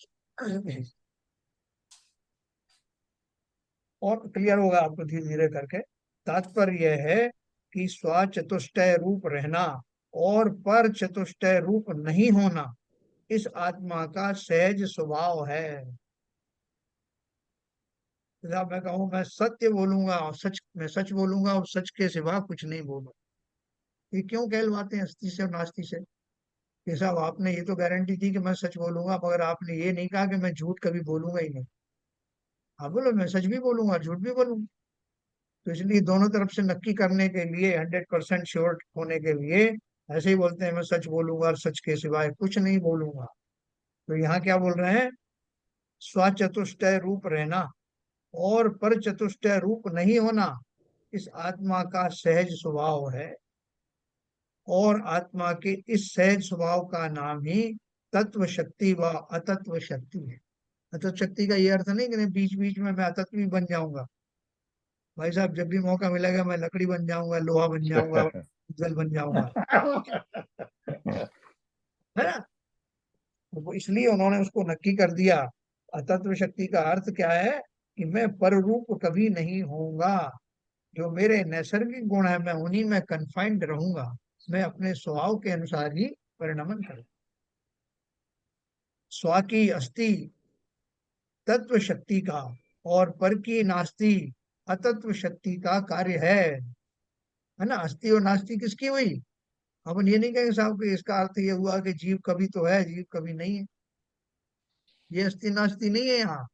और क्लियर होगा आपको धीरे धीरे करके। तात्पर्य यह है कि स्व चतुष्टय रूप रहना और पर चतुष्टय रूप नहीं होना इस आत्मा का सहज स्वभाव है। जब मैं कहूँ मैं सत्य बोलूंगा और मैं सच बोलूंगा और सच के सिवा कुछ नहीं बोलूंगा, ये क्यों कहलवाते हैं अस्ति से और नास्ति से? कि साहब आपने ये तो गारंटी दी कि मैं सच बोलूंगा, मगर आपने ये नहीं कहा कि मैं झूठ कभी बोलूंगा ही नहीं। हाँ बोलो, मैं सच भी बोलूंगा और झूठ भी बोलूंगा। तो इसलिए दोनों तरफ से नक्की करने के लिए, 100% श्योर होने के लिए ऐसे ही बोलते हैं मैं सच बोलूंगा और सच के सिवाय कुछ नहीं बोलूंगा। तो यहाँ क्या बोल रहे हैं? स्वचतुष्टय रूप रहना और पर चतुष्टय रूप नहीं होना इस आत्मा का सहज स्वभाव है, और आत्मा के इस सहज स्वभाव का नाम ही तत्व शक्ति व अतत्व शक्ति है। अतत्व शक्ति का ये अर्थ नहीं कि बीच बीच में मैं अतत्व भी बन जाऊंगा। भाई साहब जब भी मौका मिलेगा मैं लकड़ी बन जाऊंगा, लोहा बन जाऊंगा, जल बन जाऊंगा, है ना। तो इसलिए उन्होंने उसको नक्की कर दिया। अतत्व शक्ति का अर्थ क्या है? कि मैं पररूप कभी नहीं होऊंगा। जो मेरे नैसर्गिक गुण है मैं उन्हीं में कन्फाइंड रहूंगा। मैं अपने स्वभाव के अनुसार ही परिणमन करूँ। स्व की अस्थि तत्व शक्ति का और पर की नास्ति अतत्व शक्ति का कार्य है ना। अस्थि और नास्ति किसकी हुई? अपन ये नहीं कहेंगे साहब कि इसका अर्थ ये हुआ कि जीव कभी तो है, जीव कभी नहीं है। ये अस्थि नास्ति नहीं है यहाँ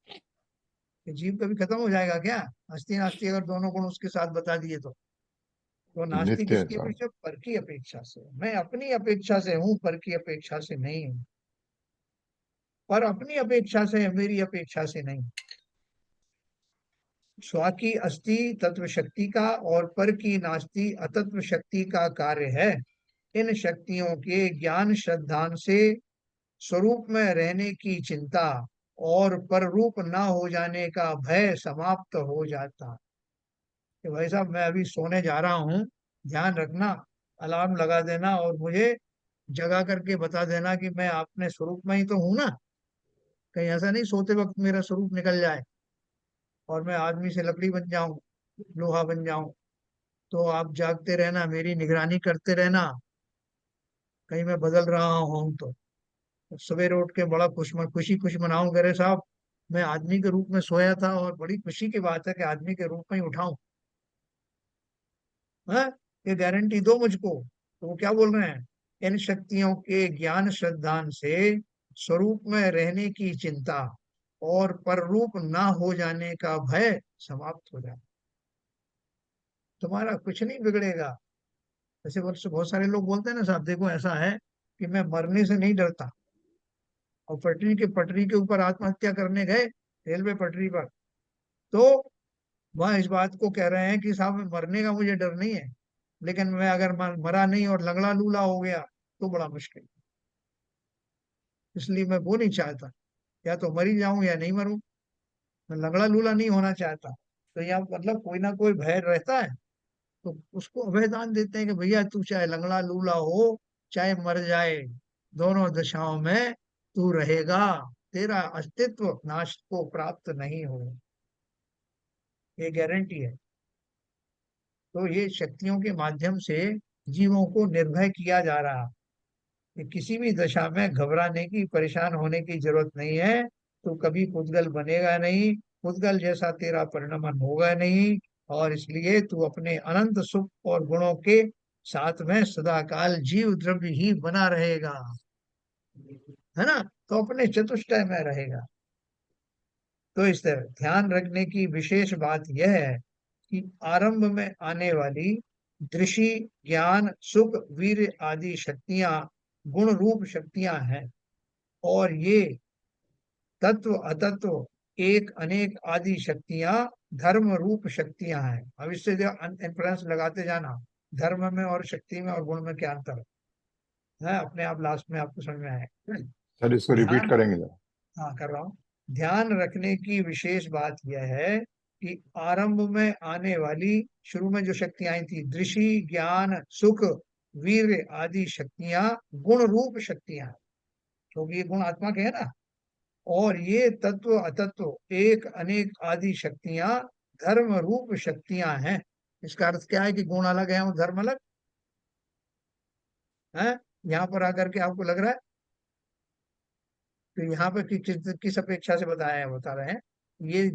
कि जीव कभी खत्म हो जाएगा क्या। अस्थि नास्ति अगर दोनों गुण उसके साथ बता दिए तो नास्ति नित्य है किसकी साहब। अपेक्षा? पर की अपेक्षा से। मैं अपनी अपेक्षा से हूँ, पर की अपेक्षा से नहीं हूँ। पर अपनी अपेक्षा से है, मेरी अपेक्षा से नहीं। स्वा की अस्थि तत्व शक्ति का और पर की नास्ति अतत्व शक्ति का कार्य है। इन शक्तियों के ज्ञान श्रद्धान से स्वरूप में रहने की चिंता और पर रूप न हो जाने का भय समाप्त हो जाता। कि भाई साहब मैं अभी सोने जा रहा हूँ, ध्यान रखना, अलार्म लगा देना और मुझे जगा करके बता देना कि मैं अपने स्वरूप में ही तो हूं ना। कहीं ऐसा नहीं सोते वक्त मेरा स्वरूप निकल जाए और मैं आदमी से लकड़ी बन जाऊं, लोहा बन जाऊं। तो आप जागते रहना, मेरी निगरानी करते रहना, कहीं मैं बदल रहा हूं तो सवेरे उठ के बड़ा खुशी मनाऊं, करे साहब मैं आदमी के रूप में सोया था और बड़ी खुशी की बात है कि आदमी के रूप में ही उठाऊं। है, ये गारंटी दो मुझको। तो वो क्या बोल रहे हैं? इन शक्तियों के ज्ञान श्रद्धान से स्वरूप में रहने की चिंता और पररूप ना हो जाने का भय समाप्त हो जाए। तुम्हारा कुछ नहीं बिगड़ेगा। जैसे वर्ष बहुत सारे लोग बोलते हैं ना साहब, देखो ऐसा है कि मैं मरने से नहीं डरता, और पटरी के ऊपर आत्महत्या करने गए रेलवे पटरी पर, तो वह इस बात को कह रहे हैं कि साहब मैं मरने का मुझे डर नहीं है, लेकिन मैं अगर मरा नहीं और लंगड़ा लूला हो गया तो बड़ा मुश्किल। इसलिए मैं वो नहीं चाहता, या तो मरी जाऊं या नहीं मरूं, मैं लंगड़ा लूला नहीं होना चाहता। तो यहाँ मतलब कोई ना कोई भय रहता है, तो उसको अभयदान देते हैं कि भैया तू चाहे लंगड़ा लूला हो, चाहे मर जाए, दोनों दशाओं में तू रहेगा, तेरा अस्तित्व नाश को प्राप्त नहीं हो, ये गारंटी है। तो ये शक्तियों के माध्यम से जीवों को निर्भय किया जा रहा है कि किसी भी दशा में घबराने की, परेशान होने की जरूरत नहीं है। तो कभी पुद्गल बनेगा नहीं, पुद्गल जैसा तेरा परिणमन होगा नहीं, और इसलिए तू अपने अनंत सुख और गुणों के साथ में सदाकाल जीव द्रव्य ही बना रहेगा, है ना। तो अपने चतुष्टय में रहेगा। तो इस तरह ध्यान रखने की विशेष बात यह है कि आरंभ में आने वाली दृष्टि, ज्ञान, सुख, वीर आदि शक्तियां गुण रूप शक्तियां हैं, और ये तत्व अतत्व एक अनेक आदि शक्तियां धर्म रूप शक्तियां हैं। अब इससे जो इन्फ्लुएंस लगाते जाना, धर्म में और शक्ति में और गुण में क्या अंतर है, अपने आप लास्ट में आपको समझ में आए। सर इसको रिपीट ध्यान, करेंगे जरा। हाँ कर रहा हूँ। ध्यान रखने की विशेष बात यह है कि आरंभ में आने वाली, शुरू में जो शक्तियां आई थी, दृष्टि, ज्ञान, सुख, वीर आदि शक्तियां गुण रूप शक्तियां हैं, क्योंकि ये गुण आत्मा के है ना। और ये तत्व अतत्व एक अनेक आदि शक्तियां धर्म रूप शक्तियां हैं। इसका अर्थ क्या है कि गुण अलग है और धर्म अलग है। यहाँ पर आकर के आपको लग रहा है, तो यहाँ पर किस अपेक्षा से बताया है, बता रहे हैं। ये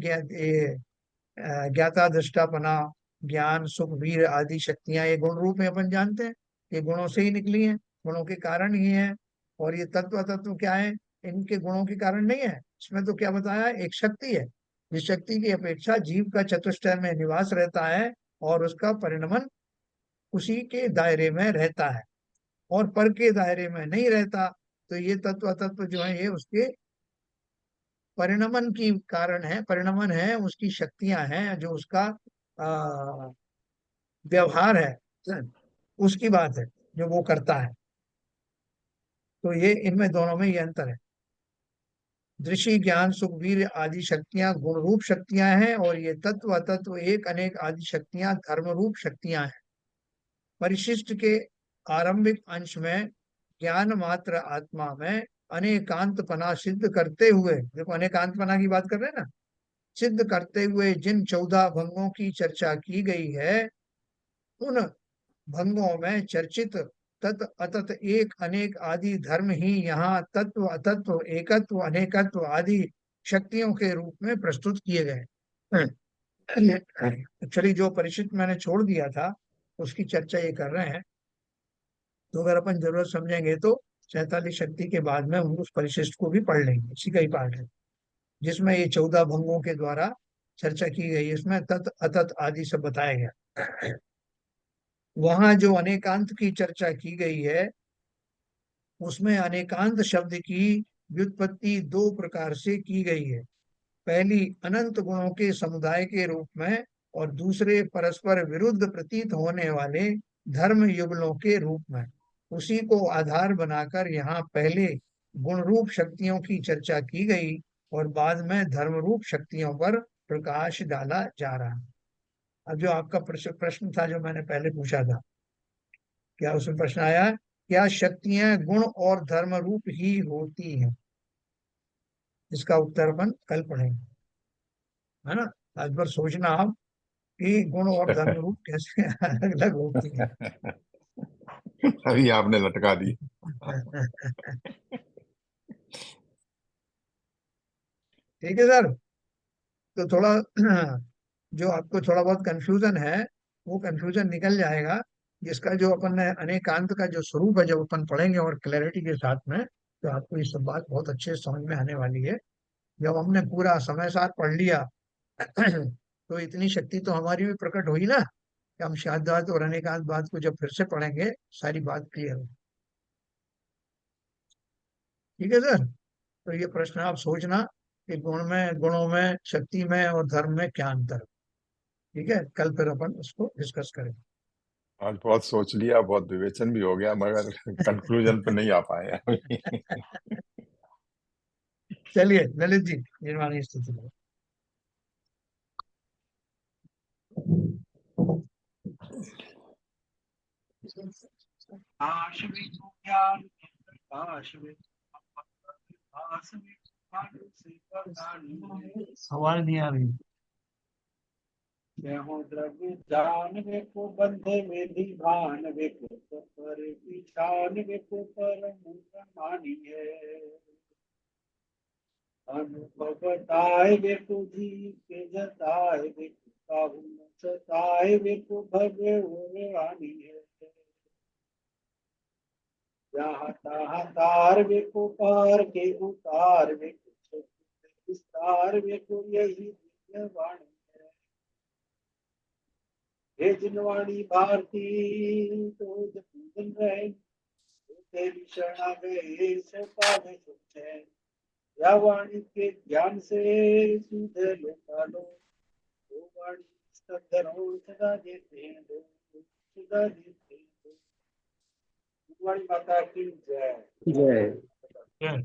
ज्ञाता दृष्टापना, ज्ञान, सुख, वीर आदि शक्तियां ये गुण रूप में अपन जानते हैं, ये गुणों से ही निकली हैं, गुणों के कारण ही है। और ये तत्व तत्व क्या है, इनके गुणों के कारण नहीं है। इसमें तो क्या बताया, एक शक्ति है, जिस शक्ति की अपेक्षा जीव का चतुष्टय में निवास रहता है और उसका परिणमन उसी के दायरे में रहता है और पर के दायरे में नहीं रहता। तो ये तत्व तत्व जो है ये उसके परिणमन की कारण है, परिणमन है, उसकी शक्तियां हैं, जो उसका आ, व्यवहार है, उसकी बात है जो वो करता है। तो ये इनमें दोनों में ये अंतर है। दृष्टि, ज्ञान, सुख, वीर आदि शक्तियां गुण रूप शक्तियां हैं, और ये तत्व तत्व एक अनेक आदि शक्तियां धर्म रूप शक्तियां हैं। परिशिष्ट के आरंभिक अंश में ज्ञान मात्र आत्मा में अनेकांतपना सिद्ध करते हुए, देखो अनेकांतपना की बात कर रहे हैं ना, सिद्ध करते हुए जिन 14 भंगों की चर्चा की गई है, उन भंगों में चर्चित तत् अतत एक अनेक आदि धर्म ही यहाँ तत्व अतत्व एकत्व अनेकत्व आदि शक्तियों के रूप में प्रस्तुत किए गए। एक्चुअली जो परिचित मैंने छोड़ दिया था उसकी चर्चा ये कर रहे हैं तो अगर अपन जरूरत समझेंगे तो 47 शक्ति के बाद में हम उस परिशिष्ट को भी पढ़ लेंगे, इसी का ही पाठ है, जिसमें ये 14 भंगों के द्वारा चर्चा की गई। इसमें तत् अतत आदि सब बताया गया। वहां जो अनेकांत की चर्चा की गई है, उसमें अनेकांत शब्द की व्युत्पत्ति दो प्रकार से की गई है। पहली अनंत गुणों के समुदाय के रूप में, और दूसरे परस्पर विरुद्ध प्रतीत होने वाले धर्म युगलों के रूप में। उसी को आधार बनाकर यहाँ पहले गुण रूप शक्तियों की चर्चा की गई और बाद में धर्म रूप शक्तियों पर प्रकाश डाला जा रहा है। अब जो आपका प्रश्न था जो मैंने पहले पूछा था, क्या उसमें प्रश्न आया, क्या शक्तियां गुण और धर्म रूप ही होती हैं? इसका उत्तर अपन कल पढ़ेंगे, है ना। आज पर सोचना आप कि गुण और धर्म रूप कैसे अलग अलग होती हैं। अभी आपने लटका दी। ठीक है सर। तो थोड़ा जो आपको थोड़ा बहुत कंफ्यूजन है वो कंफ्यूजन निकल जाएगा, जिसका जो अपन ने अनेकांत का जो स्वरूप है जब अपन पढ़ेंगे और क्लैरिटी के साथ में, तो आपको ये सब बात बहुत अच्छे से समझ में आने वाली है। जब हमने पूरा समय सार पढ़ लिया तो इतनी शक्ति तो हमारी भी प्रकट हुई ना, कि हम शहादत और अनेकांत बात को जब फिर से पढ़ेंगे सारी बात क्लियर हो। ठीक है सर। तो ये प्रश्न आप सोचना कि गुणों में, शक्ति में और धर्म में क्या अंतर है। ठीक है, कल फिर अपन उसको डिस्कस करेंगे। आज बहुत सोच लिया, बहुत विवेचन भी हो गया, मगर कंक्लूजन पे नहीं आ पाए। चलिए ललित जी, निर्वाणी स्थिति में। काश में तू ज्ञान के प्रकाश में, प्रकाश में ज्ञान से प्रकाश में, सवाल नहीं आ रही। हो द्रव्य जान वे को बंधे में दीवान वे को पर पिछान वे को परम मानी है। अनुभव बताए वे को जी के जताए वे को काहू न सताए वे को भव्य रानी है। जहाँ तहाँ तार वे को पार के उतार वे को विस्तार वे को यही दिव्य वाणी है। हे जिनवाणी भारती तो जपूजन रहे, तेरी शरणा गए से पावे सुख है। या वाणी के ज्ञान से सुधे लोकालो, वो वाणी स्तंभरों सदा देते हैं दो, सदा देते हैं दो। वाणी माता की जय। जय।